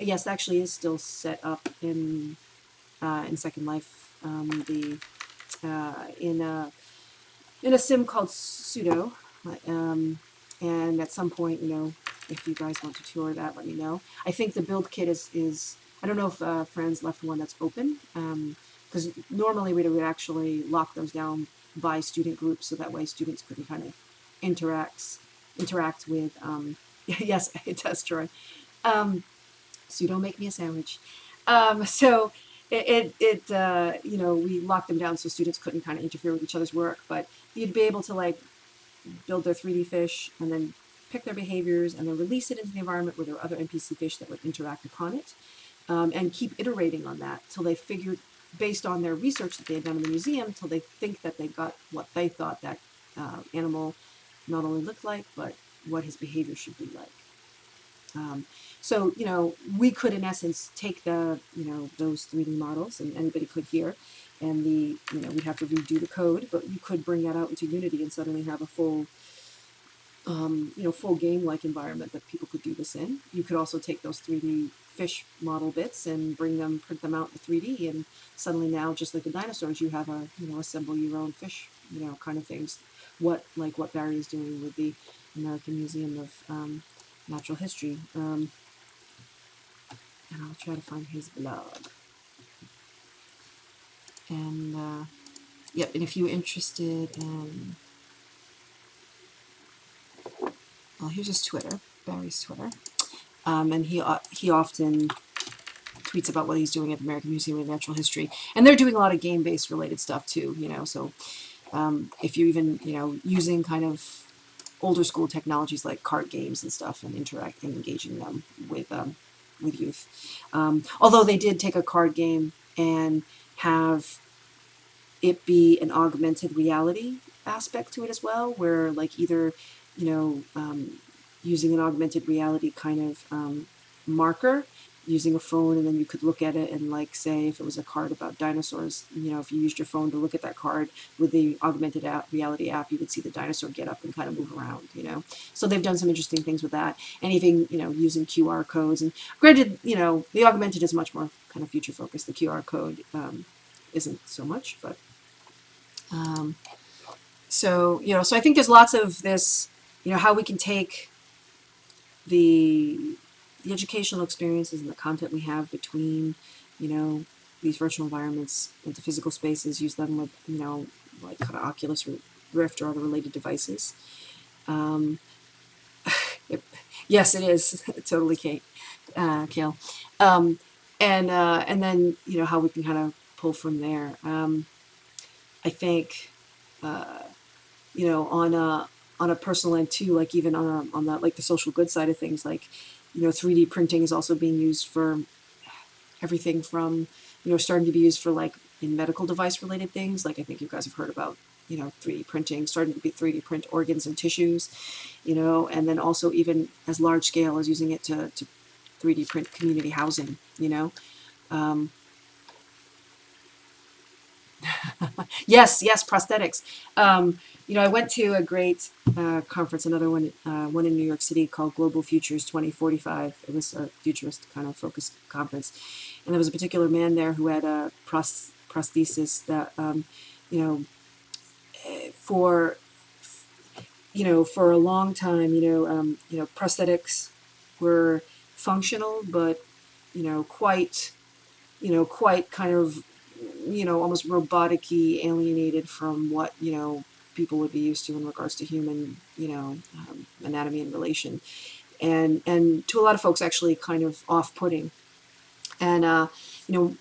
Yes, actually is still set up in Second Life. The in a sim called Pseudo, and at some point, if you guys want to tour that, let me know. I think the build kit is I don't know if Friends left one that's open, because normally we would actually lock those down by student groups, so that way students couldn't kind of interact with. Yes, it does, Troy. Pseudo, make me a sandwich. So we locked them down so students couldn't kind of interfere with each other's work, but you'd be able to like build their 3D fish and then pick their behaviors and then release it into the environment where there are other NPC fish that would interact upon it, and keep iterating on that till they figured, based on their research that they had done in the museum, till they think that they got what they thought that animal not only looked like, but what his behavior should be like. So, we could in essence take those 3D models, and anybody could here, and we'd have to redo the code, but you could bring that out into Unity and suddenly have a full game-like environment that people could do this in. You could also take those 3D fish model bits and print them out in 3D, and suddenly now, just like the dinosaurs, you have assemble your own fish, kind of things. What Barry is doing with the American Museum of Natural History. and I'll try to find his blog. And yep, and if you're interested in, well, here's his Twitter, Barry's Twitter, and he often tweets about what he's doing at the American Museum of Natural History, and they're doing a lot of game-based related stuff too, you know. So if you're even, you know, using kind of older school technologies like card games and stuff, and interacting, engaging them with youth. Although they did take a card game and have it be an augmented reality aspect to it as well, where like either, you know, using an augmented reality kind of marker, using a phone, and then you could look at it and like say if it was a card about dinosaurs, you know, if you used your phone to look at that card with the augmented reality app, you would see the dinosaur get up and kind of move around, you know. So they've done some interesting things with that. Anything, you know, using QR codes, and granted, you know, the augmented is much more kind of future focused. The QR code isn't so much, but so, you know, so I think there's lots of this, you know, how we can take the educational experiences and the content we have between, you know, these virtual environments into physical spaces, use them with, you know, like kind of Oculus Rift or other related devices. Um, it, yes, it is totally Kate, Kale, and then, you know, how we can kind of pull from there. I think. You know, on a personal end too, like even on the like the social good side of things, like, you know, 3D printing is also being used for everything from, you know, starting to be used for like in medical device related things. Like I think you guys have heard about, you know, 3D printing, starting to be 3D print organs and tissues, you know, and then also even as large scale as using it to 3D print community housing, you know. Um, yes, prosthetics. You know, I went to a great conference, another one in New York City called Global Futures 2045. It was a futurist kind of focused conference, and there was a particular man there who had a prosthesis that, you know, for for a long time, prosthetics were functional, but quite quite kind of almost robotic-y, alienated from what people would be used to in regards to human anatomy and relation, and to a lot of folks actually kind of off-putting. And you know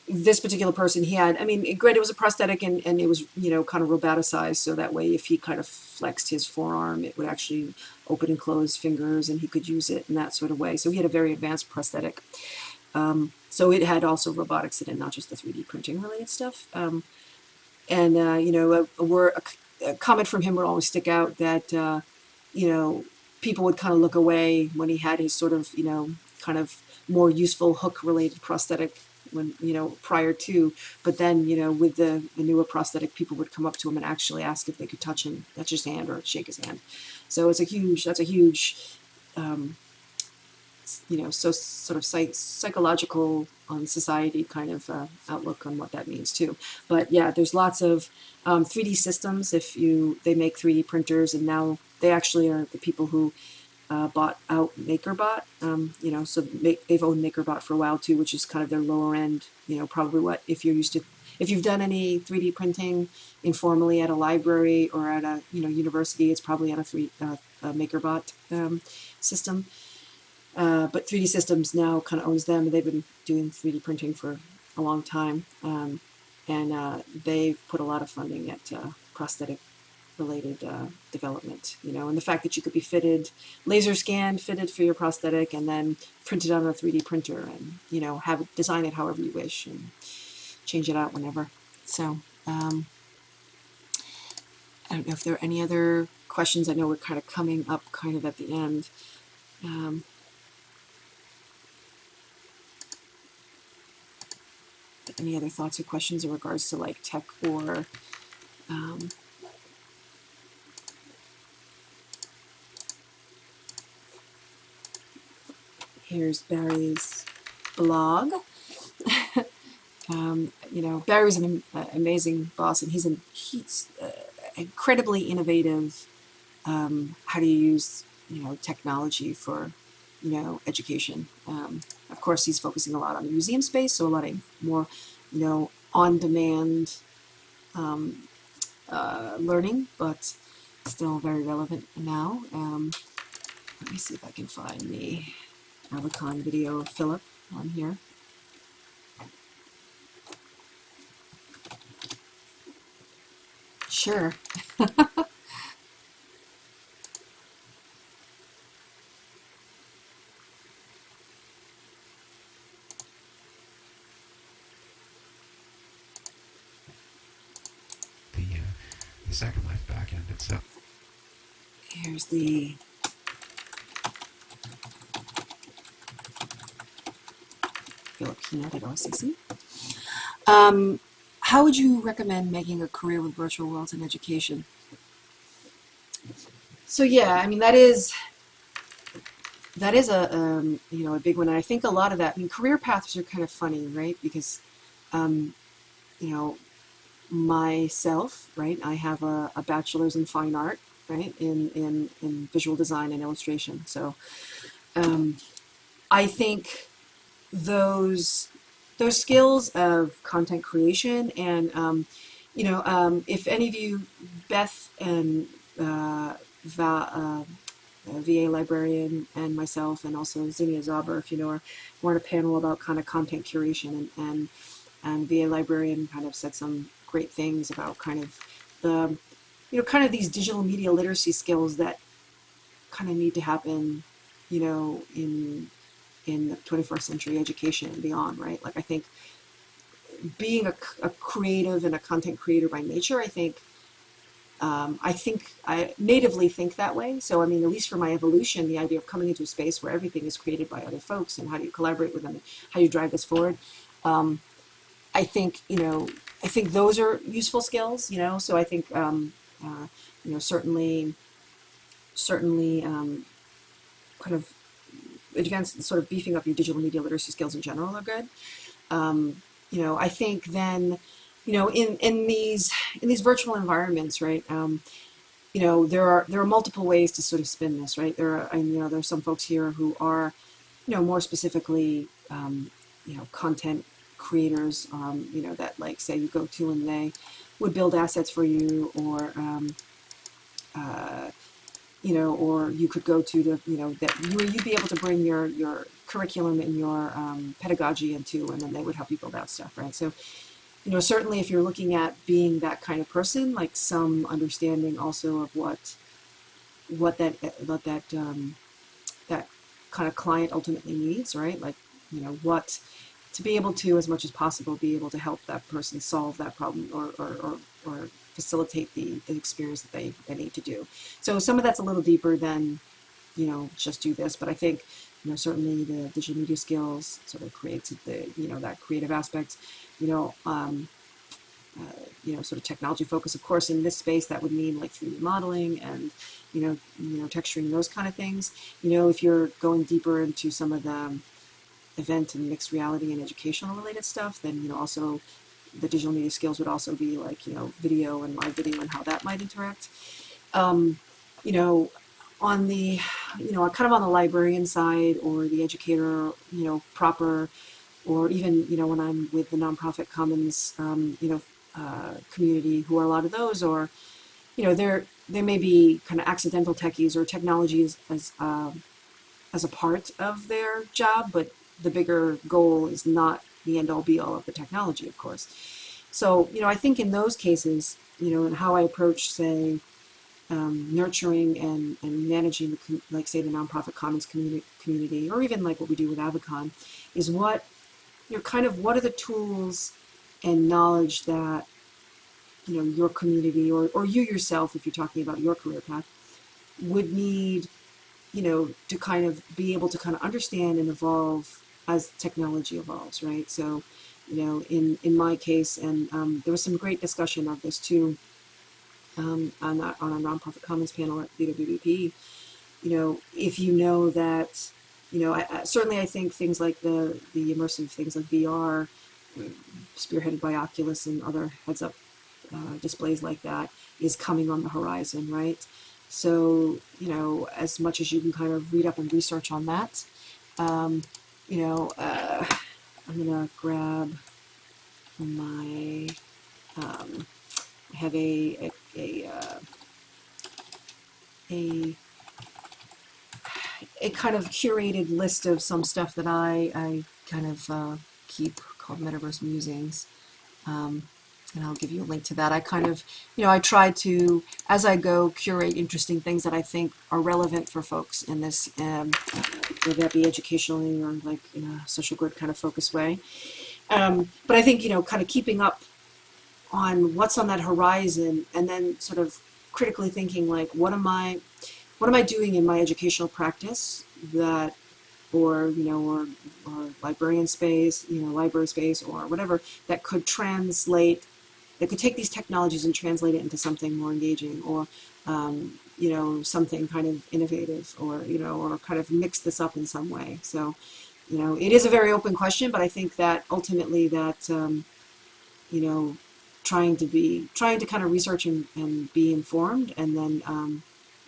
this particular person, he had, I mean, granted, it was a prosthetic, and it was kind of roboticized, so that way if he kind of flexed his forearm, it would actually open and close fingers, and he could use it in that sort of way. So he had a very advanced prosthetic. So it had also robotics in it, not just the 3D printing related stuff. And a comment from him would always stick out that you know people would kind of look away when he had his sort of kind of more useful hook related prosthetic when prior to, but then with the newer prosthetic, people would come up to him and actually ask if they could touch his hand or shake his hand. So that's a huge so sort of psychological on society kind of outlook on what that means too. But yeah, there's lots of 3D systems. They make 3D printers, and now they actually are the people who bought out MakerBot. So they've owned MakerBot for a while too, which is kind of their lower end. Probably what if you've done any 3D printing informally at a library or at a university, it's probably at a MakerBot system. But 3D Systems now kind of owns them. They've been doing 3D printing for a long time, and they've put a lot of funding at prosthetic related development. And the fact that you could be laser scanned, fitted for your prosthetic, and then printed on a 3D printer, and design it however you wish and change it out whenever. So I don't know if there are any other questions. I know we're kind of coming up kind of at the end. Any other thoughts or questions in regards to like tech or here's Barry's blog. Barry's an amazing boss, and he's incredibly innovative. How do you use technology for education. Of course, he's focusing a lot on the museum space, so a lot of more, on-demand learning, but still very relevant now. Let me see if I can find the Avicon video of Philip on here. Sure. The Second Life backend itself. Here's the Philip Keynote at OCC. How would you recommend making a career with virtual worlds in education? So yeah, I mean that is a a big one. And I think a lot of that. I mean, career paths are kind of funny, right? Because you know, myself, right? I have a bachelor's in fine art, right? In visual design and illustration. So I think those skills of content creation and if any of you, Beth and VA librarian and myself and also Zinnia Zaber, if you know her, we're on a panel about kind of content curation and VA librarian kind of said some great things about kind of the kind of these digital media literacy skills that kind of need to happen in the 21st century education and beyond, right? Like I think being a creative and a content creator by nature, I think I natively think that way. So I mean, at least for my evolution, the idea of coming into a space where everything is created by other folks and how do you collaborate with them, and how do you drive this forward. I think I think those are useful skills. So I think certainly kind of advanced sort of beefing up your digital media literacy skills in general are good. I think then, in these virtual environments, right? There are multiple ways to sort of spin this, right? There are some folks here who are, more specifically, content creators, that like say you go to and they would build assets for you, or or you could go to that you'd be able to bring your curriculum and your pedagogy into, and then they would help you build out stuff, right? So, certainly if you're looking at being that kind of person, like some understanding also of what that kind of client ultimately needs, right? Like, what to be able to, as much as possible, be able to help that person solve that problem or facilitate the experience that they need to do. So some of that's a little deeper than, just do this, but I think, certainly the digital media skills sort of creates the, that creative aspect, sort of technology focus. Of course, in this space, that would mean like 3D modeling and, texturing, those kind of things. If you're going deeper into some of the event and mixed reality and educational related stuff, then, also the digital media skills would also be like, video and live video and how that might interact. On the, kind of on the librarian side or the educator, proper, or even, when I'm with the nonprofit commons, community, who are a lot of those, or, there may be kind of accidental techies or technologies as a part of their job, but the bigger goal is not the end all be all of the technology, of course. So, I think in those cases, and how I approach, say, nurturing and managing like say the nonprofit commons community, or even like what we do with Avicon, is what what are the tools and knowledge that your community or you yourself, if you're talking about your career path, would need to kind of be able to kind of understand and evolve as technology evolves, right? So, in my case, and there was some great discussion of this too on a nonprofit commons panel at BWP. If you know that, certainly I think things like the immersive things like VR, spearheaded by Oculus and other heads-up displays like that, is coming on the horizon, right? So, as much as you can kind of read up and research on that, You know, I'm gonna grab my. I have a a kind of curated list of some stuff that I kind of keep called Metaverse Musings. And I'll give you a link to that. I kind of, I try to, as I go, curate interesting things that I think are relevant for folks in this, whether that be educationally or like in a social good kind of focused way. But I think, kind of keeping up on what's on that horizon and then sort of critically thinking like, what am I doing in my educational practice that, or librarian space, library space or whatever that could translate, that could take these technologies and translate it into something more engaging or, something kind of innovative or, or kind of mix this up in some way. So, it is a very open question, but I think that ultimately that, trying to kind of research and be informed and then,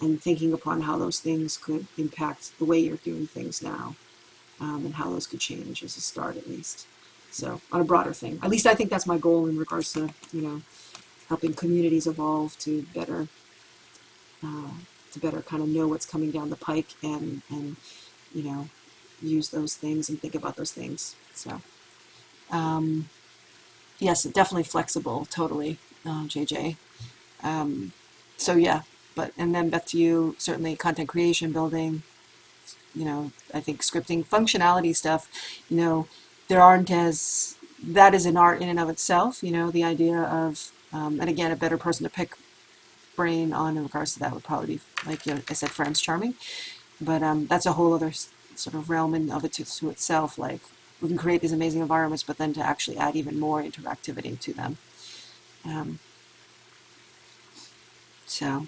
and thinking upon how those things could impact the way you're doing things now, and how those could change as a start at least. So on a broader thing, at least I think that's my goal in regards to, helping communities evolve to better kind of know what's coming down the pike and use those things and think about those things. So yes, definitely flexible, totally, JJ. So yeah, and then back to you, certainly content creation, building, I think scripting, functionality stuff, there aren't that is an art in and of itself, the idea of, and again, a better person to pick brain on in regards to that would probably be, like I said, Friends Charming, but that's a whole other sort of realm in of it to itself, like we can create these amazing environments, but then to actually add even more interactivity to them. So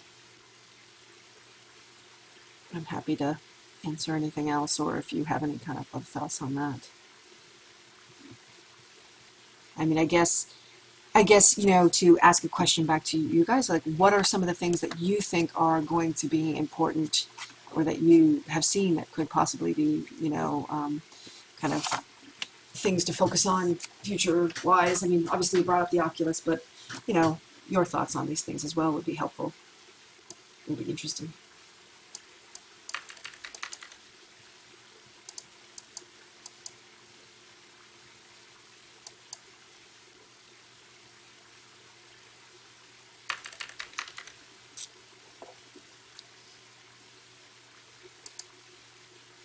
I'm happy to answer anything else, or if you have any kind of other thoughts on that. I mean, I guess, to ask a question back to you guys, like, what are some of the things that you think are going to be important, or that you have seen that could possibly be, kind of things to focus on future-wise? I mean, obviously you brought up the Oculus, but, your thoughts on these things as well would be helpful. Would be interesting.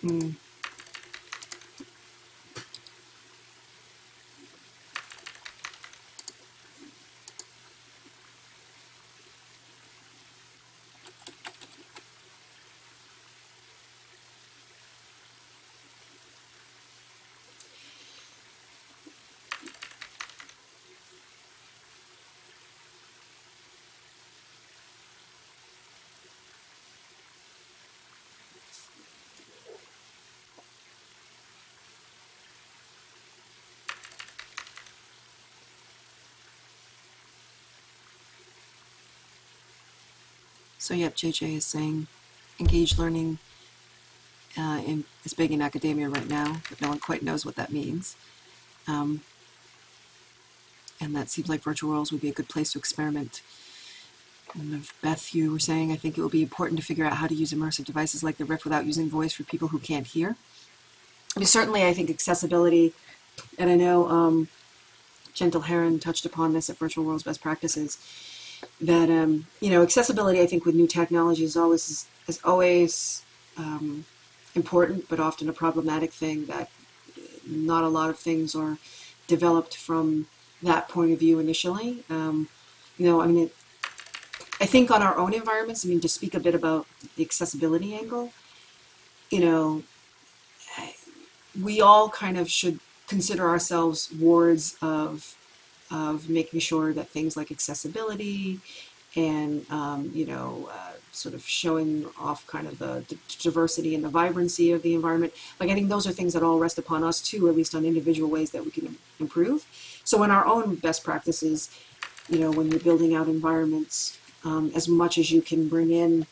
Mm. So yep, JJ is saying engaged learning is big in academia right now, but no one quite knows what that means. And that seems like virtual worlds would be a good place to experiment. And if Beth, you were saying, I think it will be important to figure out how to use immersive devices like the Rift without using voice for people who can't hear. I mean, certainly I think accessibility, and I know Gentle Heron touched upon this at Virtual Worlds Best Practices, that, accessibility, I think, with new technology is always important, but often a problematic thing, that not a lot of things are developed from that point of view initially. I think on our own environments, to speak a bit about the accessibility angle, we all kind of should consider ourselves wards of making sure that things like accessibility and sort of showing off kind of the diversity and the vibrancy of the environment. Like, I think those are things that all rest upon us too, at least on individual ways that we can improve. So in our own best practices, when you're building out environments, as much as you can bring in,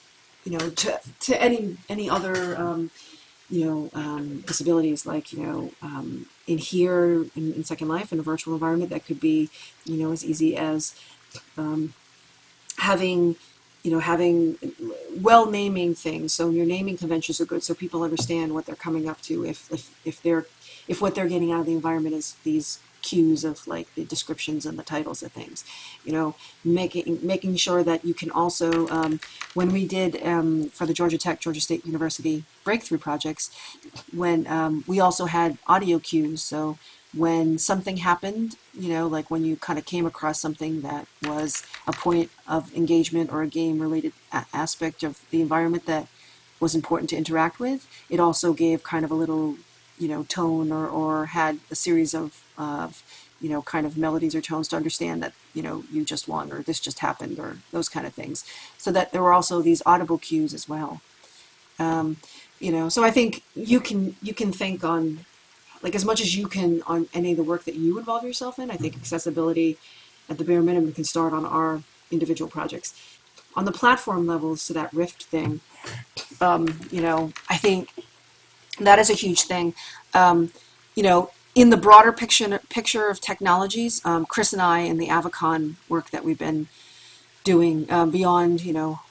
to any other disabilities, like, in here in Second Life, in a virtual environment, that could be, as easy as having well naming things. So your naming conventions are good, so people understand what they're coming up to. If what they're getting out of the environment is these cues of like the descriptions and the titles of things, making sure that you can also, when we did for the Georgia State University breakthrough projects, when we also had audio cues. So when something happened, like when you kind of came across something that was a point of engagement or a game related aspect of the environment that was important to interact with, it also gave kind of a little, tone, or had a series of kind of melodies or tones to understand that, you just won, or this just happened, or those kind of things. So that there were also these audible cues as well. So I think you can think on, like, as much as you can on any of the work that you involve yourself in. I think accessibility at the bare minimum can start on our individual projects. On the platform levels, to that Rift thing, I think that is a huge thing. In the broader picture of technologies, Chris and I, in the Avicon work that we've been doing, beyond,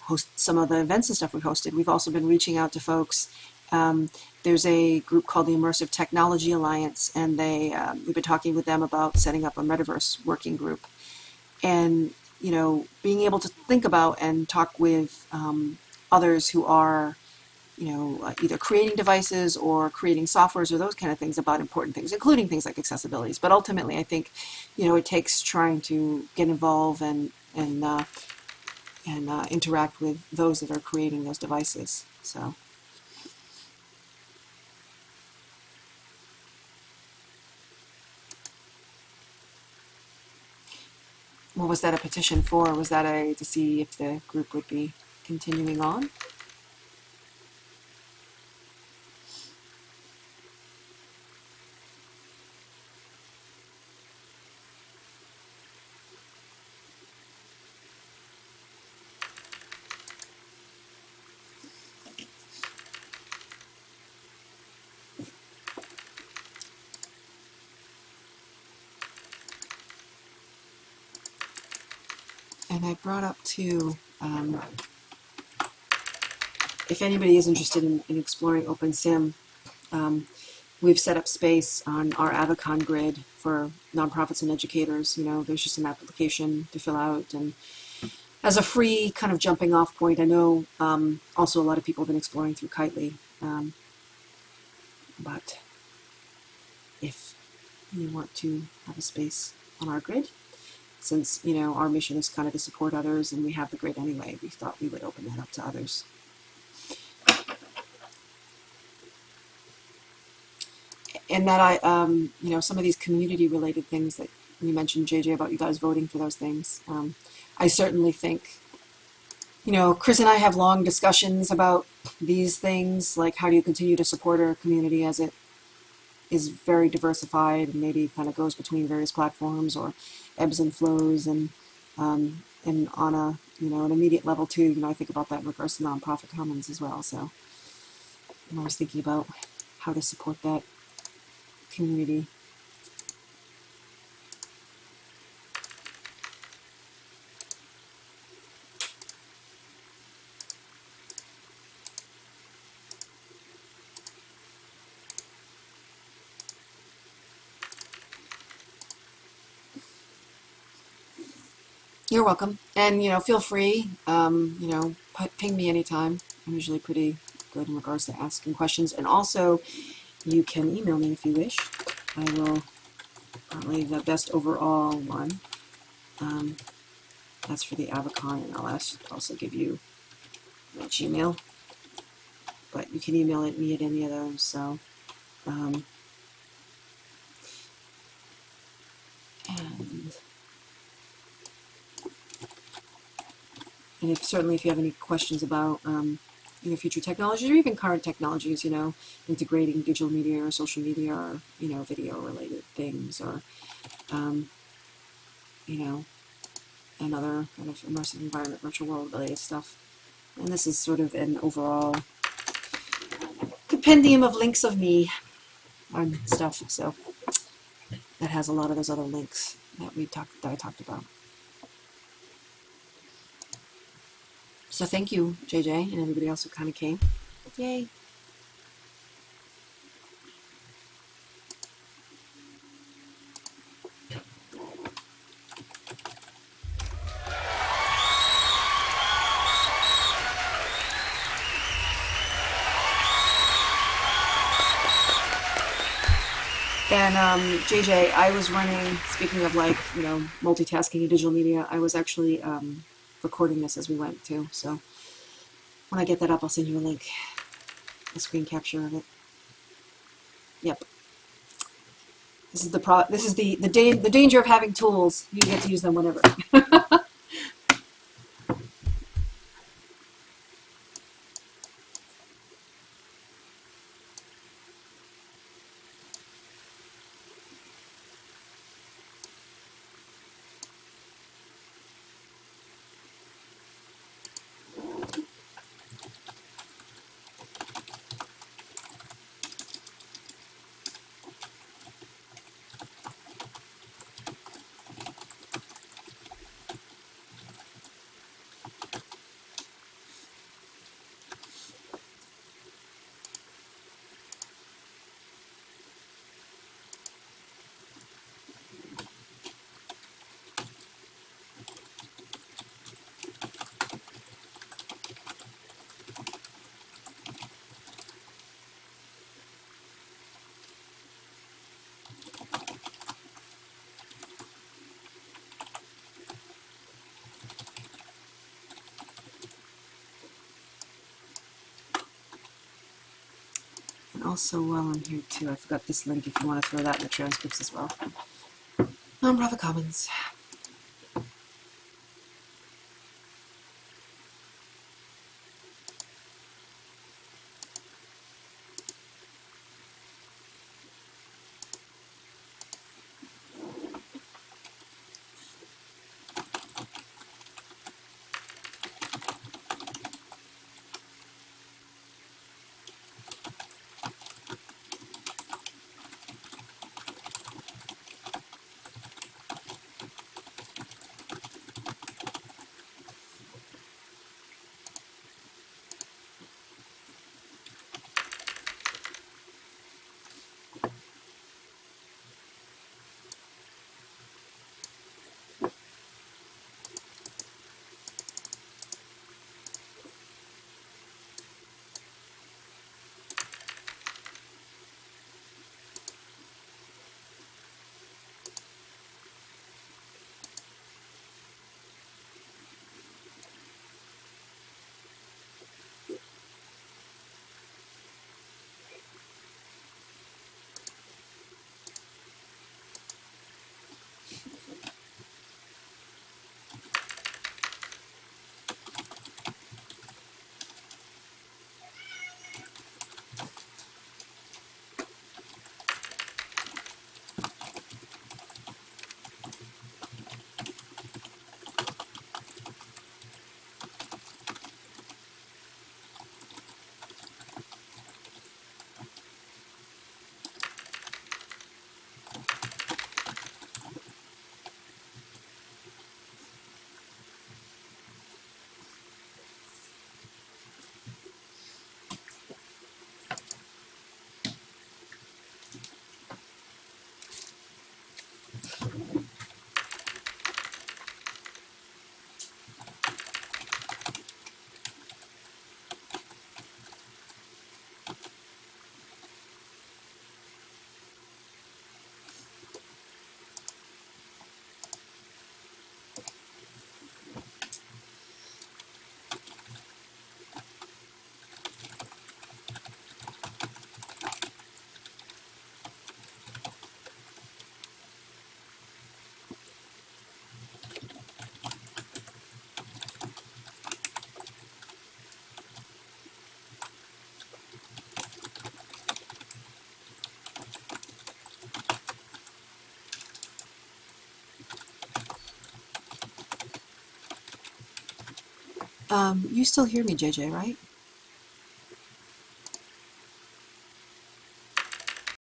host some of the events and stuff we've hosted, we've also been reaching out to folks. There's a group called the Immersive Technology Alliance, and we've been talking with them about setting up a metaverse working group. And, being able to think about and talk with others who are, either creating devices or creating softwares or those kind of things about important things, including things like accessibilities. But ultimately, I think, it takes trying to get involved and interact with those that are creating those devices. So. What was that a petition for? Was that to see if the group would be continuing on? And I brought up too, if anybody is interested in exploring OpenSim, we've set up space on our Avicon grid for nonprofits and educators. There's just an application to fill out, and as a free kind of jumping off point. I know also a lot of people have been exploring through Kitely, but if you want to have a space on our grid, since our mission is kind of to support others, and we have the grid anyway, we thought we would open that up to others. And that some of these community-related things that you mentioned, JJ, about you guys voting for those things, I certainly think, Chris and I have long discussions about these things, like how do you continue to support our community as it is very diversified and maybe kind of goes between various platforms or ebbs and flows, and on a an immediate level too. I think about that in regards to nonprofit commons as well. So I'm always thinking about how to support that community. You're welcome, and feel free. Ping me anytime. I'm usually pretty good in regards to asking questions, and also you can email me if you wish. I will probably the best overall one. That's for the Avicon, and I'll also give you my Gmail. But you can email me at any of those. So, and if you have any questions about future technologies or even current technologies, integrating digital media or social media or video related things, or and other kind of immersive environment, virtual world related stuff. And this is sort of an overall, could compendium of links of me and stuff. So that has a lot of those other links that I talked about. So thank you, JJ, and everybody else who kind of came. Yay. And JJ, I was running, speaking of like, multitasking in digital media, I was actually recording this as we went too. So when I get that up, I'll send you a link, a screen capture of it. Yep. This is the danger of having tools. You get to use them whenever. And also while I'm here too, I forgot this link if you want to throw that in the transcripts as well. Nonprofit Commons. You still hear me, JJ, right?